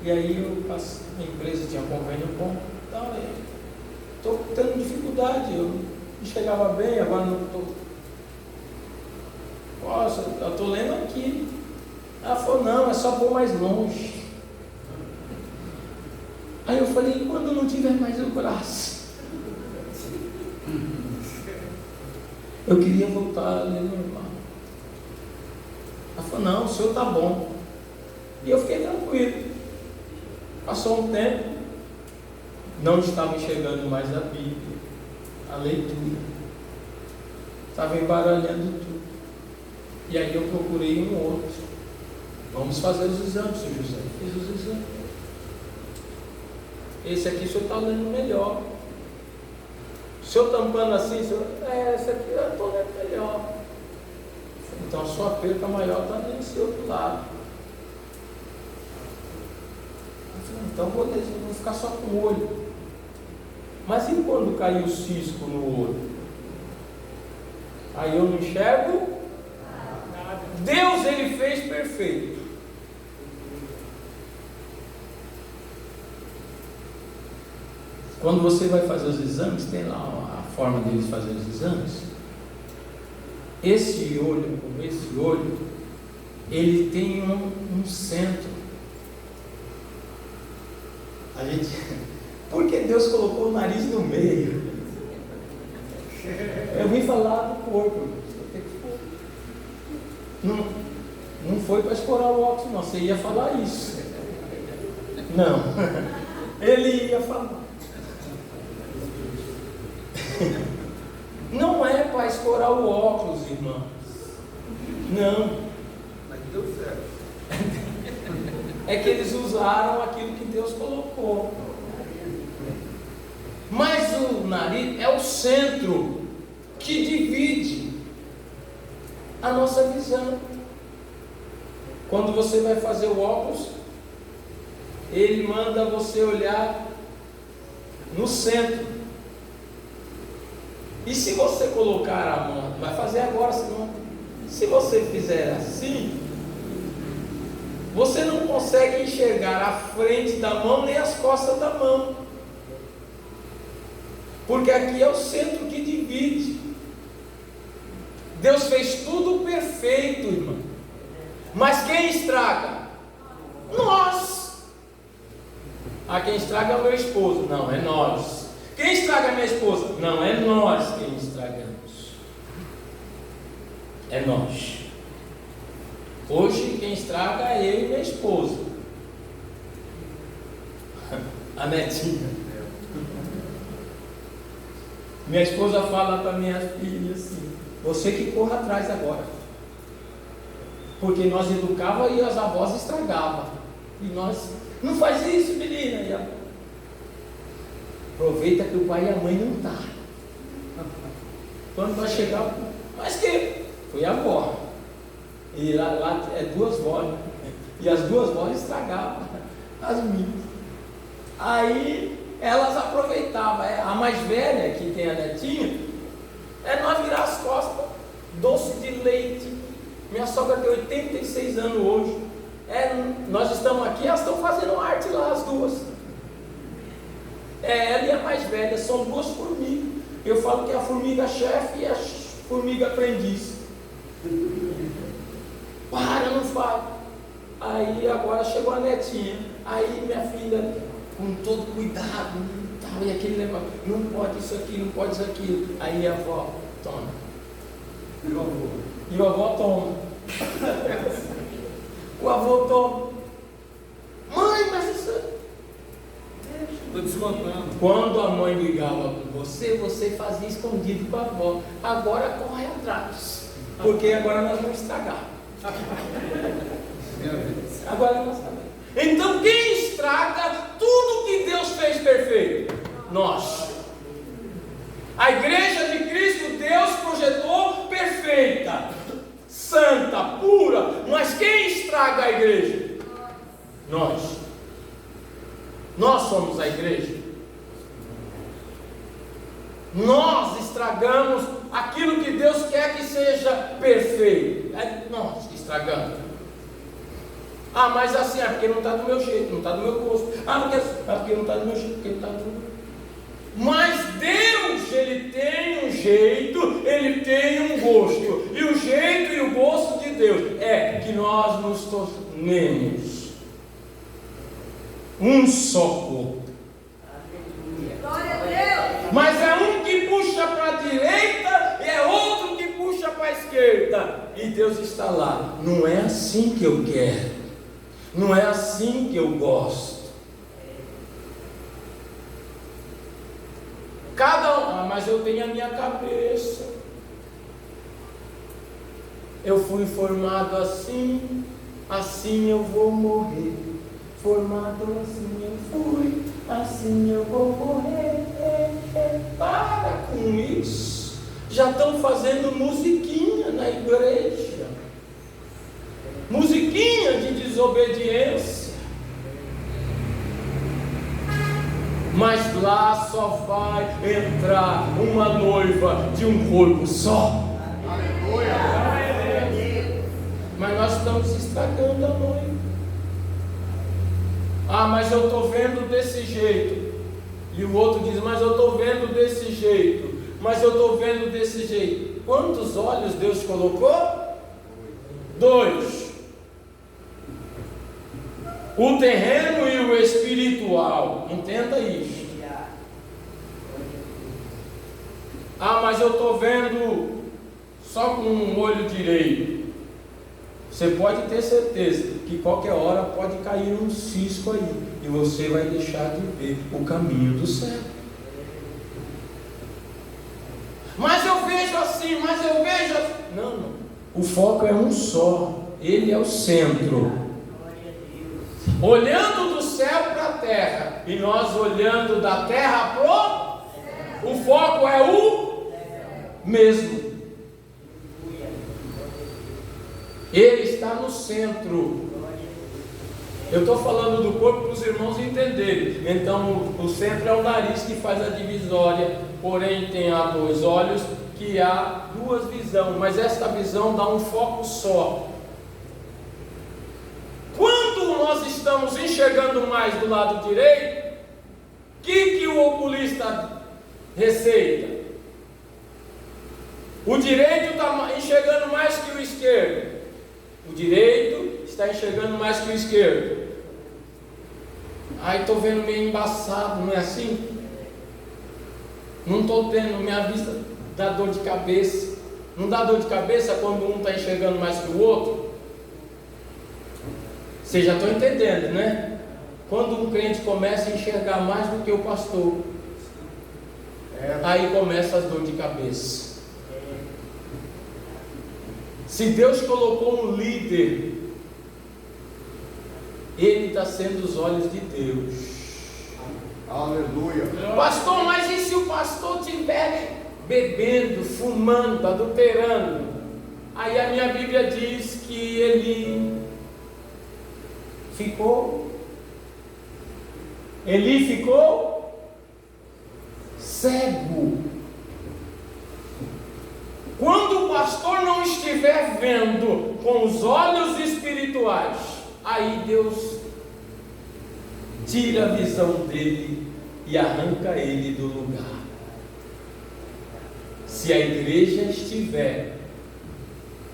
A: E aí a empresa tinha convênio bom, então estou tendo dificuldade, eu chegava bem, agora não estou. Nossa, eu estou lendo aqui. Ela falou, não, é só pôr mais longe. Aí eu falei, e quando não tiver mais o braço? Eu queria voltar a ler normal. Ela falou, não, o senhor está bom. E eu fiquei tranquilo. Passou um tempo, não estava enxergando mais a Bíblia, a leitura, estava embaralhando tudo. E aí eu procurei um outro. Vamos fazer os exames, Sr. José. Fiz os exames. Esse aqui o senhor está lendo melhor. O senhor tampando assim, o senhor, esse aqui eu estou lendo melhor. Então a sua perca maior está nesse outro lado. Então vou ficar só com o olho. Mas e quando caiu o cisco no olho? Aí eu não enxergo. Deus ele fez perfeito. Quando você vai fazer os exames, tem lá a forma deles fazer os exames. Esse olho, ele tem um centro. Porque Deus colocou o nariz no meio. Eu vim falar do corpo. Não foi para escorar o óculos, não. Você ia falar isso. Não. Ele ia falar. Não é para escorar o óculos, irmãos. Não.
B: Mas deu certo.
A: É que eles usaram aquilo que Deus colocou. Mas o nariz é o centro que divide. a nossa visão. Quando você vai fazer o óculos, ele manda você olhar no centro. E se você colocar a mão, vai fazer agora, senão, se você fizer assim, você não consegue enxergar a frente da mão nem as costas da mão, porque aqui é o centro que divide. Deus fez tudo perfeito, irmão, mas quem estraga? Nós. Quem estraga é o meu esposo. Não, é nós. Quem estraga a minha esposa? Não, é nós quem estragamos. É nós. Hoje quem estraga é eu e minha esposa. A netinha. Minha esposa fala para minha filha assim: você que corra atrás agora. Porque nós educava e as avós estragavam. E nós, não faz isso, menina. E aproveita que o pai e a mãe não estão. Quando vai chegar, mas que? Foi a avó. E lá é duas vós, né? E as duas vós estragavam as minhas. Aí elas aproveitavam. A mais velha, que tem a netinha, é nós virar as costas. Doce de leite. Minha sogra tem 86 anos hoje. Nós estamos aqui, elas estão fazendo arte lá, as duas. Ela e a mais velha, são duas formigas. Eu falo que é a formiga chefe e a formiga aprendiz. Para, não faz. Aí agora chegou a netinha. Aí minha filha, com todo cuidado, e aquele negócio, não pode isso aqui, não pode isso aqui. Aí a avó, toma. E o avô toma. O avô toma. Mãe, mas isso. Estou descontando. Quando a mãe ligava com você fazia escondido com a avó. Agora corre atrás. Porque agora nós vamos estragar. Agora nós sabemos. Então quem estraga tudo que Deus fez perfeito? Nós. A igreja de Cristo, Deus projetou perfeita, santa, pura. Mas quem estraga a igreja? Nós. Nós somos a igreja. Nós estragamos aquilo que Deus quer que seja perfeito. É nós que estragamos. Mas assim, porque não está do meu jeito, não está do meu gosto. Porque não está do meu jeito, porque não está do meu. Mas Deus, Ele tem um jeito, Ele tem um gosto. E o jeito e o gosto de Deus é que nós nos tornemos um só corpo.
B: Glória a Deus.
A: Mas é um que puxa para a direita e é outro que puxa para a esquerda. E Deus está lá. Não é assim que eu quero. Não é assim que eu gosto. Mas eu tenho a minha cabeça. Eu fui formado assim, assim eu vou morrer. Formado assim eu fui, assim eu vou morrer. Para com isso. Já estão fazendo musiquinha na igreja. Musiquinha de desobediência. Mas lá só vai entrar uma noiva de um corpo só. Aleluia. Mas nós estamos estragando a noiva. Mas eu estou vendo desse jeito. E o outro diz, mas eu estou vendo desse jeito. Mas eu estou vendo desse jeito. Quantos olhos Deus colocou? 2. O terreno e o espiritual. Entenda isso. Mas eu estou vendo só com um olho direito. Você pode ter certeza que qualquer hora pode cair um cisco aí. E você vai deixar de ver o caminho do céu. Mas eu vejo assim, mas eu vejo assim. Não. O foco é um só. Ele é o centro. Olhando do céu para a terra, e nós olhando da terra o foco é o mesmo. Ele está no centro. Eu estou falando do corpo para os irmãos entenderem. Então, o centro é o nariz que faz a divisória. Porém, tem há 2 olhos, que há 2 visões. Mas esta visão dá um foco só. Quando nós estamos enxergando mais do lado direito, o que o oculista receita? O direito está enxergando mais que o esquerdo. O direito está enxergando mais que o esquerdo. Ai, estou vendo meio embaçado, não é assim? Não estou tendo, minha vista dá dor de cabeça. Não dá dor de cabeça quando um está enxergando mais que o outro? Vocês já estão entendendo, né? Quando um crente começa a enxergar mais do que o pastor, aí começa as dores de cabeça. Se Deus colocou um líder, ele está sendo os olhos de Deus.
C: Aleluia.
A: Pastor, mas e se o pastor estiver bebendo, fumando, adulterando? Aí a minha Bíblia diz que ele ficou cego. Quando o pastor não estiver vendo com os olhos espirituais, aí Deus tira a visão dele e arranca ele do lugar. Se a igreja estiver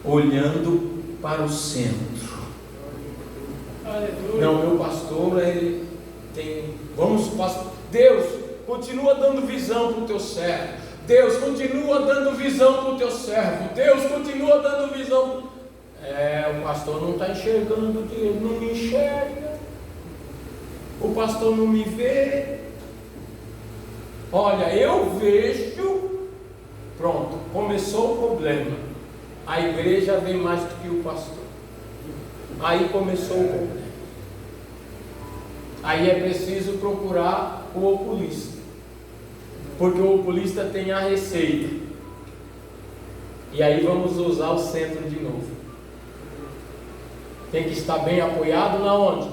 A: olhando para o centro, não, meu pastor, ele tem, Deus, continua dando visão para o teu servo. Deus continua dando visão para o teu servo. Deus continua dando visão. O pastor não está enxergando direito, não me enxerga. O pastor não me vê. Olha, eu vejo. Pronto, começou o problema. A igreja vê mais do que o pastor. Aí começou o problema. Aí é preciso procurar o oculista. Porque o oculista tem a receita. E aí vamos usar o centro de novo. Tem que estar bem apoiado na onde?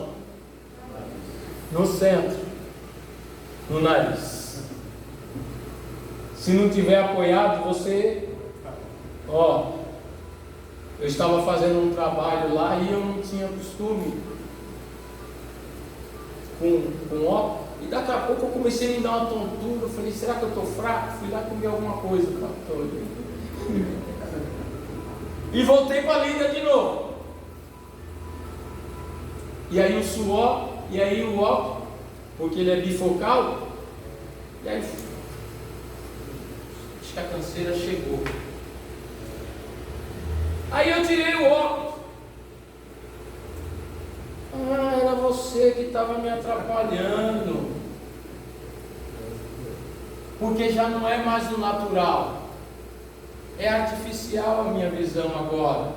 A: No centro. No nariz. Se não tiver apoiado, você... eu estava fazendo um trabalho lá e eu não tinha costume com óculos. E daqui a pouco eu comecei a me dar uma tontura. Eu falei, será que eu estou fraco? Fui lá comer alguma coisa, pastor. E voltei para a lida de novo. E aí o suor, e aí o óculos, porque ele é bifocal. E aí, acho que a canseira chegou. Aí eu tirei o óculos. Era você que estava me atrapalhando. Porque já não é mais o natural. É artificial a minha visão agora.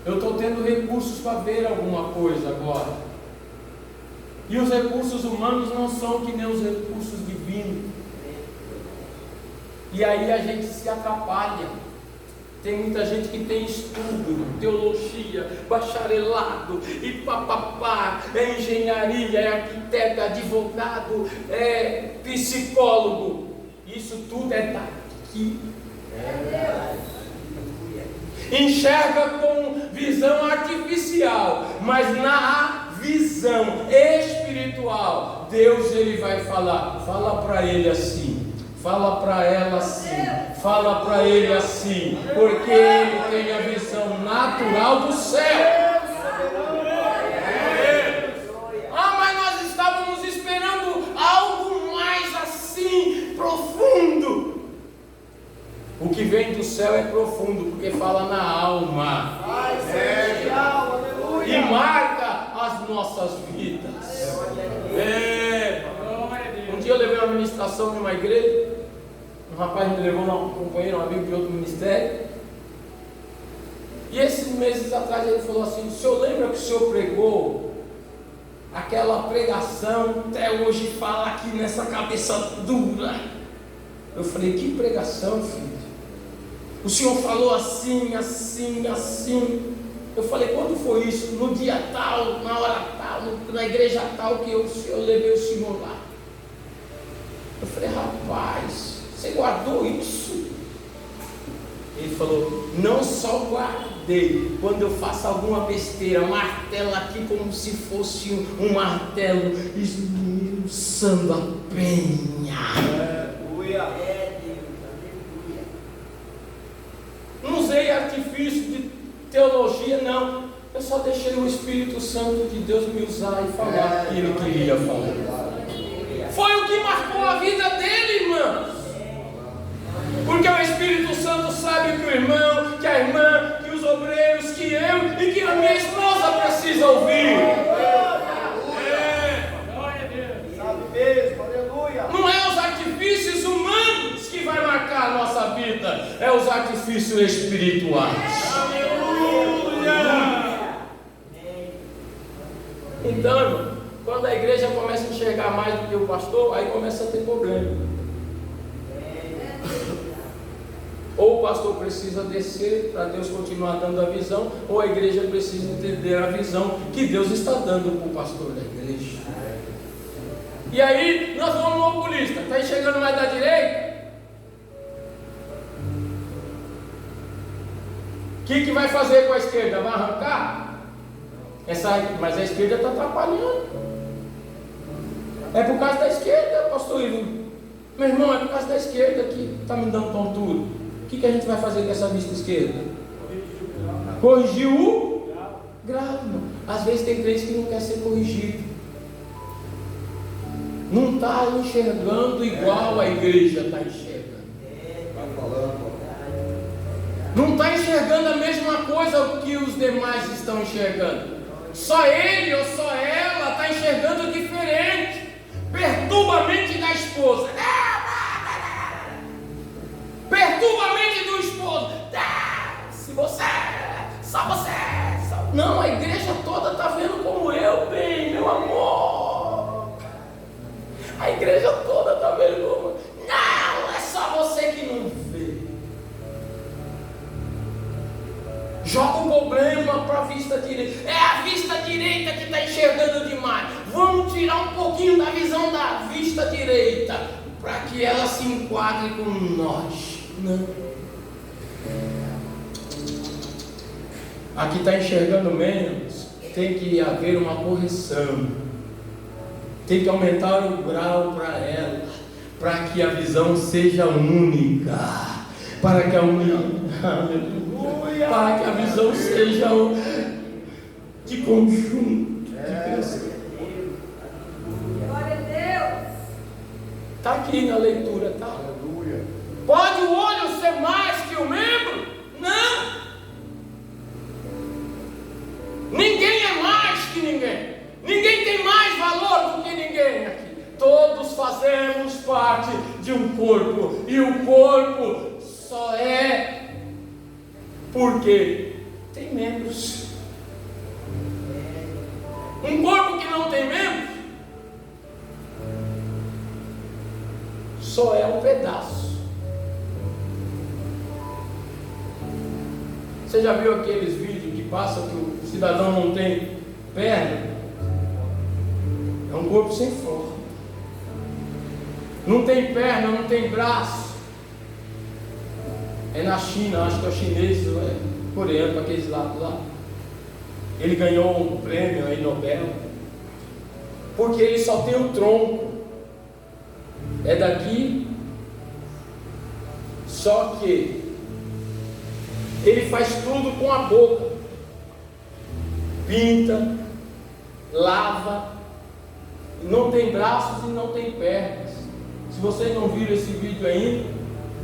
A: Eu estou tendo recursos para ver alguma coisa agora. E os recursos humanos não são que nem os recursos divinos. E aí a gente se atrapalha. Tem muita gente que tem estudo, teologia, bacharelado, e papapá, é engenharia, é arquiteto, é advogado, é psicólogo. Isso tudo é daqui. Enxerga com visão artificial, mas na visão espiritual, Deus ele vai falar. Fala para ele assim, fala para ela assim, fala para ele assim, porque ele tem a visão natural do céu. Mas nós estávamos esperando algo mais assim, profundo. O que vem do céu é profundo, porque fala na alma e marca as nossas vidas. Um dia eu levei uma ministração em uma igreja. Um rapaz me levou, um companheiro, um amigo de outro ministério. E esses meses atrás ele falou assim: o senhor lembra que o senhor pregou aquela pregação, até hoje fala aqui nessa cabeça dura? Eu falei: que pregação, filho? O senhor falou assim, assim, assim. Eu falei, quando foi isso? No dia tal, na hora tal, na igreja tal que eu levei o senhor lá. Eu falei, rapaz, você guardou isso? Ele falou, não só guardei, quando eu faço alguma besteira, martelo aqui como se fosse um martelo, esmiuçando a penha. Não usei artifício de teologia, não. Eu só deixei o Espírito Santo de Deus me usar e falar o que Ele queria falar. Foi o que marcou a vida dele, irmãos. Porque o Espírito Santo sabe que o irmão, que a irmã, que os obreiros, que eu e que a minha esposa precisa ouvir.
C: Sabe mesmo, aleluia.
A: Não é os artifícios humanos que vai marcar a nossa vida, é os artifícios espirituais. Então, irmão, quando a igreja começa a enxergar mais do que o pastor, aí começa a ter problema. Ou o pastor precisa descer para Deus continuar dando a visão, ou a igreja precisa entender a visão que Deus está dando para o pastor da igreja. E aí nós vamos no oculista, está enxergando mais da direita? O que vai fazer com a esquerda? Vai arrancar? Mas a esquerda está atrapalhando. É por causa da esquerda, pastor Ivo. Meu irmão, é por causa da esquerda que está me dando tontura. O que a gente vai fazer com essa vista esquerda? Corrigir o grau. Às vezes tem crente que não quer ser corrigido. Não está enxergando igual a igreja está enxergando. Não está enxergando a mesma coisa que os demais estão enxergando. Só ele ou só ela está enxergando diferente. Perturba a mente da esposa. Perturba a mente do esposo. Se você, só você. Não, a igreja toda está vendo como eu bem, meu amor. A igreja toda está vendo como. Não, é só você que não vê. Joga o problema para a vista direita. É a vista direita que está enxergando demais. Vamos tirar um pouquinho da visão da vista direita, para que ela se enquadre com nós. Não. Aqui está enxergando menos. Tem que haver uma correção. Tem que aumentar o grau para ela, para que a visão seja única. Para que a visão seja de conjunto.
B: Glória a Deus.
A: Está aqui na leitura, tá? Pode o olho ser mais que o membro? Não. Ninguém é mais que ninguém. Ninguém tem mais valor do que ninguém aqui. Todos fazemos parte de um corpo. E o corpo só é porque tem membros. Um corpo que não tem membros só é um pedaço. Você já viu aqueles vídeos que passam que o cidadão não tem perna? É um corpo sem forma. Não tem perna, não tem braço. É na China, acho que é o chinês, é coreano, para aqueles lados lá. Ele ganhou um prêmio aí Nobel, porque ele só tem um tronco. É daqui. Só que ele faz tudo com a boca. Pinta, lava. Não tem braços e não tem pernas. Se vocês não viram esse vídeo ainda,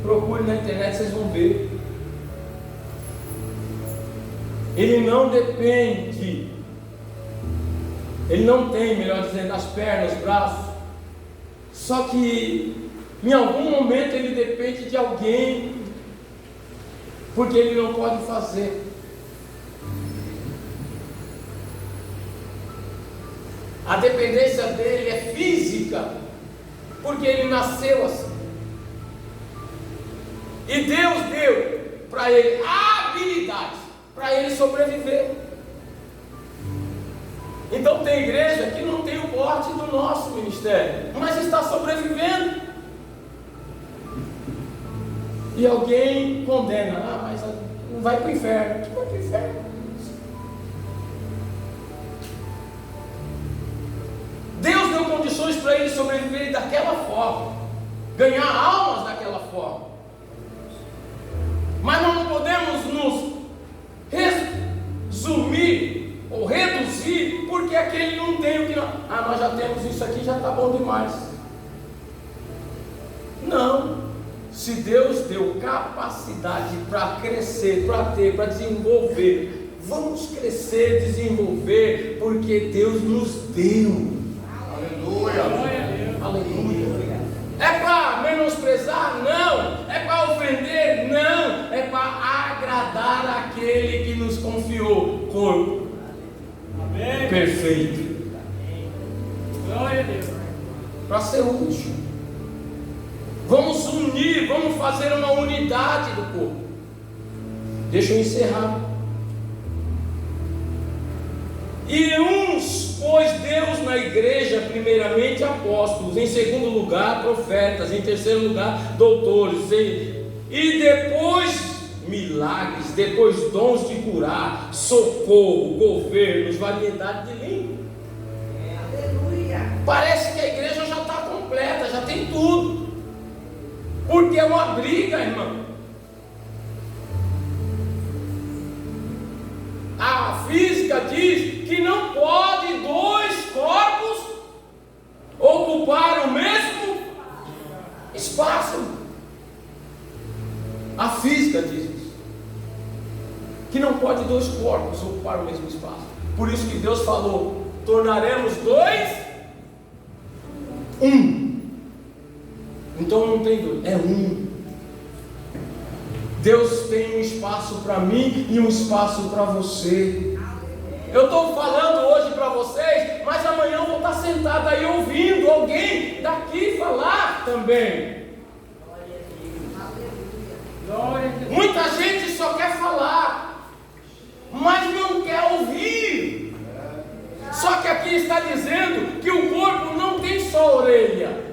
A: procure na internet, vocês vão ver. Ele não depende. Ele não tem, melhor dizendo, as pernas, os braços. Só que em algum momento ele depende de alguém, porque ele não pode fazer. A dependência dele é física, porque ele nasceu assim. E Deus deu para para ele habilidades para ele sobreviver. Então tem igreja que não tem o porte do nosso ministério, mas está sobrevivendo. E alguém condena, mas não vai para o inferno. Que vai para o inferno? Deus deu condições para eles sobreviverem daquela forma, ganhar almas daquela forma. Mas nós não podemos nos resumir ou reduzir, porque aquele não tem o que nós... nós já temos isso aqui, já está bom demais. Não. Se Deus deu capacidade para crescer, para ter, para desenvolver, vamos crescer, desenvolver, porque Deus nos deu. Aleluia. Aleluia. É para menosprezar? Não. É para ofender? Não. É para agradar aquele que nos confiou corpo. Amém. Perfeito. Glória a Deus. Para ser útil. Vamos unir, vamos fazer uma unidade do corpo. Deixa eu encerrar. E uns pôs Deus na igreja, primeiramente apóstolos, em segundo lugar profetas, em terceiro lugar doutores, e depois milagres, depois dons de curar, socorro, governos, variedade de língua. Aleluia. Parece que a igreja já está completa, já tem tudo. Porque é uma briga, irmão. A física diz que não pode dois corpos ocupar o mesmo espaço. A física diz isso. Que não pode dois corpos ocupar o mesmo espaço. Por isso que Deus falou: tornaremos dois um. Então não tem dois, é um. Deus tem um espaço para mim e um espaço para você. Eu estou falando hoje para vocês, mas amanhã eu vou estar sentado aí ouvindo alguém daqui falar também. Muita gente só quer falar, mas não quer ouvir. Só que aqui está dizendo que o corpo não tem só orelha.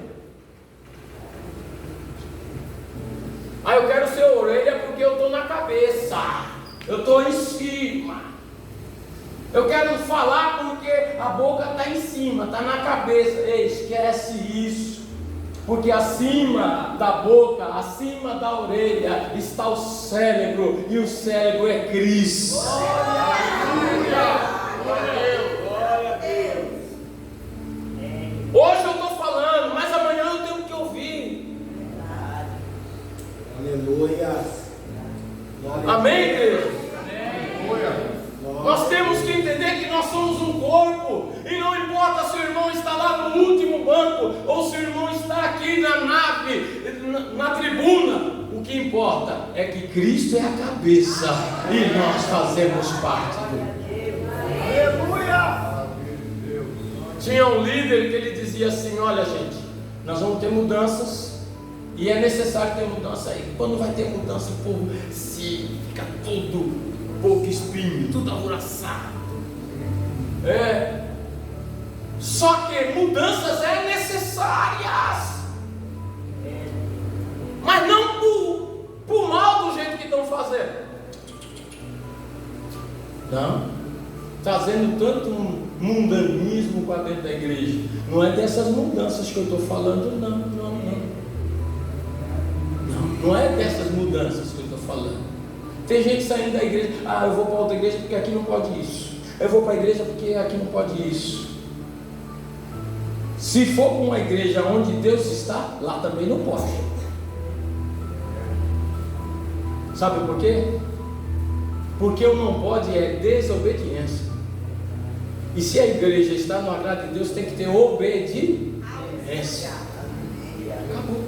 A: Eu quero ser orelha porque eu estou na cabeça, eu estou em cima. Eu quero falar porque a boca está em cima, está na cabeça. Ei, esquece isso, porque acima da boca, acima da orelha está o cérebro, e o cérebro é Cristo. Glória a Deus. Hoje eu estou falando, mas amanhã eu tenho que ouvir.
D: Aleluia.
A: Amém, igreja? Nós temos que entender que nós somos um corpo, e não importa se o irmão está lá no último banco, ou se o irmão está aqui na nave, na tribuna. O que importa é que Cristo é a cabeça, e nós fazemos parte do... Aleluia! Tinha um líder que ele dizia assim: olha, gente, nós vamos ter mudanças, e é necessário ter mudança aí. Quando vai ter mudança, o povo fica todo pouco espinho, tudo alvoroçado. Só que mudanças é necessárias, mas não por mal do jeito que estão fazendo. Não, trazendo tanto mundanismo para dentro da igreja. Não é dessas mudanças que eu estou falando, não. Não é dessas mudanças que eu estou falando. Tem gente saindo da igreja: eu vou para outra igreja porque aqui não pode isso. Eu vou para a igreja porque aqui não pode isso. Se for para uma igreja onde Deus está, lá também não pode. Sabe por quê? Porque o não pode é desobediência. E se a igreja está no agrado de Deus, tem que ter obediência. Acabou.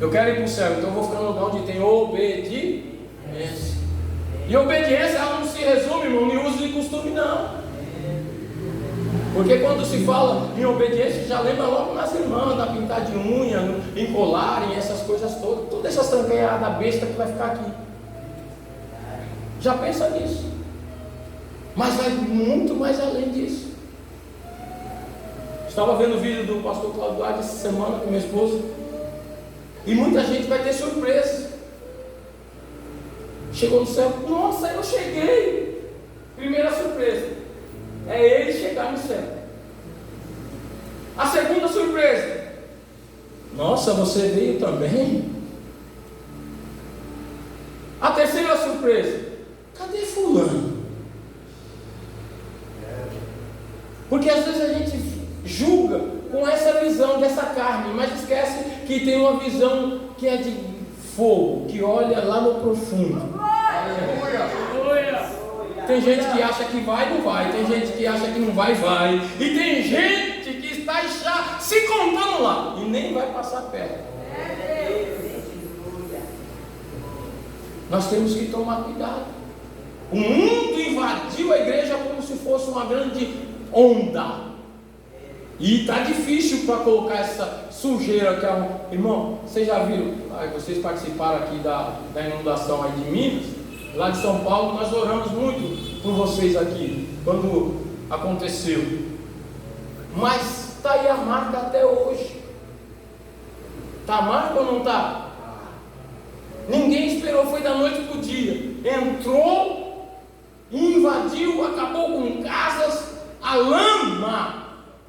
A: Eu quero ir para o céu, então eu vou ficar no lugar onde tem obediência. E obediência, ela não se resume, irmão, em uso e costume, não. Porque quando se fala em obediência, já lembra logo nas irmãs, na pintar de unha, em colarem, essas coisas todas. Todas essas tranqueadas besta que vai ficar aqui. Já pensa nisso. Mas vai muito mais além disso. Estava vendo o vídeo do pastor Cláudio Duarte essa semana com minha esposa. E muita gente vai ter surpresa. Chegou no céu, nossa, eu cheguei. Primeira surpresa é ele chegar no céu. A segunda surpresa, nossa, você veio também. A terceira surpresa, cadê fulano? Porque às vezes a gente julga com essa visão dessa carne, mas esquece que tem uma visão que é de fogo, que olha lá no profundo. Tem gente que acha que vai, não vai. Tem gente que acha que não vai, vai. E tem gente que está já se contando lá e nem vai passar perto. Nós temos que tomar cuidado. O mundo invadiu a igreja como se fosse uma grande onda. E está difícil para colocar essa sujeira que é um... Irmão, vocês já viram? Vocês participaram aqui da inundação aí de Minas. Lá de São Paulo, nós oramos muito por vocês aqui, quando aconteceu. Mas está aí a marca até hoje. Está a marca ou não está? Ninguém esperou, foi da noite para o dia. Entrou, invadiu, acabou com casas. A lama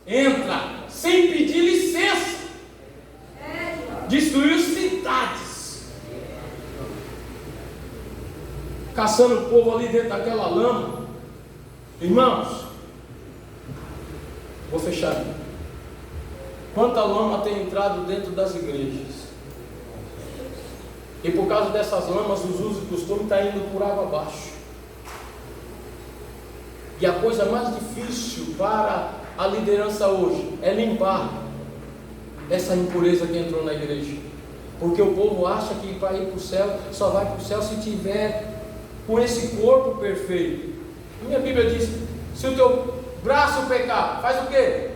A: entra sem pedir licença. Destruiu cidades. Caçando o povo ali dentro daquela lama. Irmãos, vou fechar aqui. Quanta lama tem entrado dentro das igrejas? E por causa dessas lamas, os usos e costumes estão indo por água abaixo. E a coisa mais difícil para a liderança hoje é limpar essa impureza que entrou na igreja. Porque o povo acha que para ir para o céu, só vai para o céu se tiver com esse corpo perfeito. Minha Bíblia diz: se o teu braço pecar, faz o quê?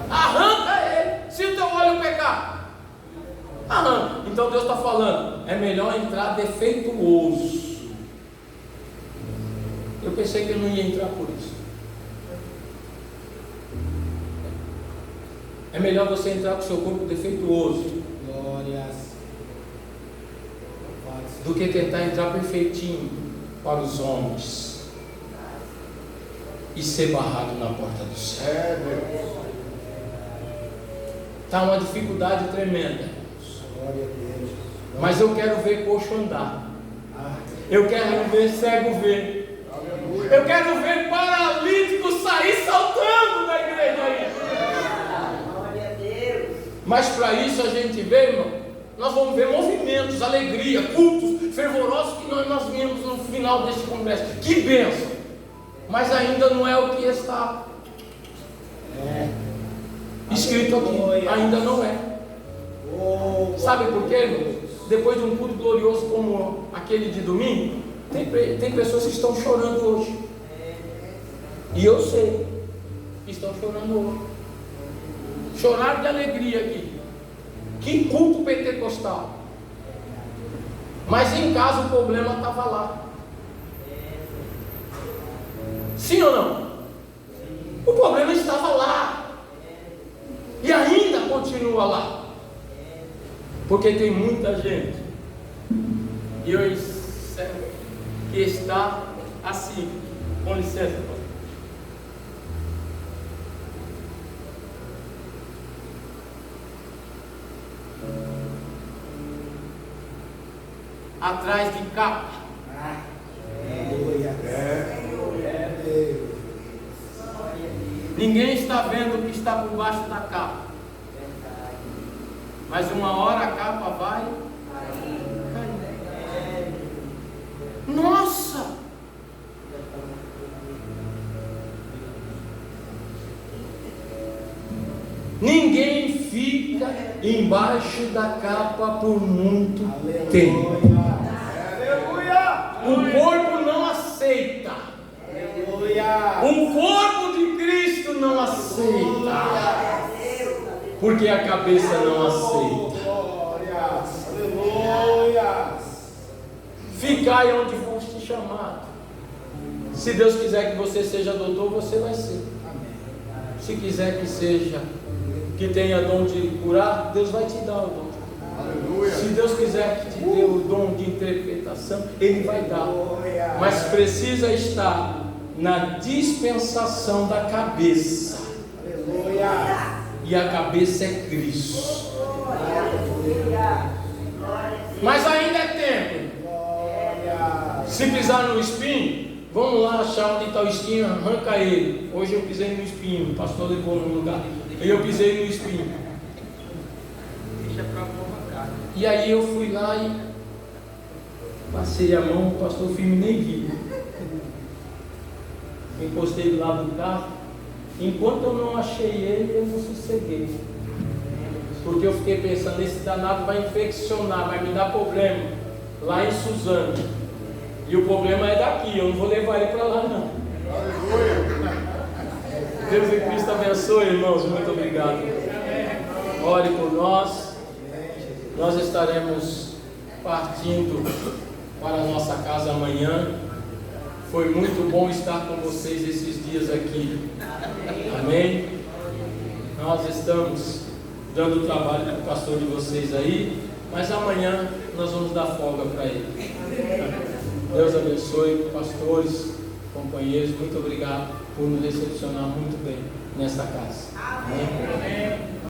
A: Arranca ele. Se o teu olho pecar, arranca. Então Deus está falando, é melhor entrar defeituoso. Eu pensei que eu não ia entrar por isso. É melhor você entrar com o seu corpo defeituoso. Glórias. Do que tentar entrar perfeitinho para os homens e ser barrado na porta do céu. Está uma dificuldade tremenda. Mas eu quero ver coxo andar. Eu quero ver cego ver. Eu quero ver paralítico sair saltando da igreja aí. Mas para isso a gente vê, irmão, nós vamos ver movimentos, alegria, cultos fervorosos que nós vimos no final deste congresso. Que bênção! Mas ainda não é o que está escrito aqui. Ainda não é. Sabe por quê, irmão? Depois de um culto glorioso como aquele de domingo, tem pessoas que estão chorando hoje. E eu sei que estão chorando hoje. Chorar de alegria aqui. Que culto pentecostal. Mas em casa o problema estava lá. Sim ou não? O problema estava lá. E ainda continua lá. Porque tem muita gente, e eu encerro, que está assim. Com licença, pastor. Atrás de capa. Ninguém está vendo o que está por baixo da capa. Mas uma hora a capa vai cair. Nossa! Ninguém fica embaixo da capa por muito tempo. O corpo não aceita. O corpo de Cristo porque a cabeça não aceita.
C: Glórias, aleluia.
A: Ficai onde foste chamado. Se Deus quiser que você seja doutor, você vai ser. Se quiser que seja, que tenha dom de curar, Deus vai te dar o dom.
C: Aleluia.
A: Se Deus quiser que te dê o dom de interpretação, Ele vai dar. Mas precisa estar na dispensação da cabeça.
C: Aleluia.
A: E a cabeça é Cristo. Mas ainda é tempo. Se pisar no espinho, vamos lá achar onde está o espinho, arranca ele. Hoje eu pisei no espinho, o pastor levou no lugar. E eu pisei no espinho.
C: Deixa pra provocar.
A: E aí eu fui lá e passei a mão, o pastor firme nem viu. Encostei do lado do carro. Enquanto eu não achei ele, eu não sosseguei. Porque eu fiquei pensando, esse danado vai infeccionar, vai me dar problema lá em Suzano. E o problema é daqui, eu não vou levar ele para lá não.
C: Aleluia.
A: Deus em Cristo abençoe, irmãos, muito obrigado. Ore por nós. Nós estaremos partindo para a nossa casa amanhã. Foi muito bom estar com vocês esses dias aqui. Amém? Nós estamos dando trabalho para o pastor de vocês aí, mas amanhã nós vamos dar folga para ele. Deus abençoe, pastores, companheiros, muito obrigado por nos recepcionar muito bem nesta casa. Amém?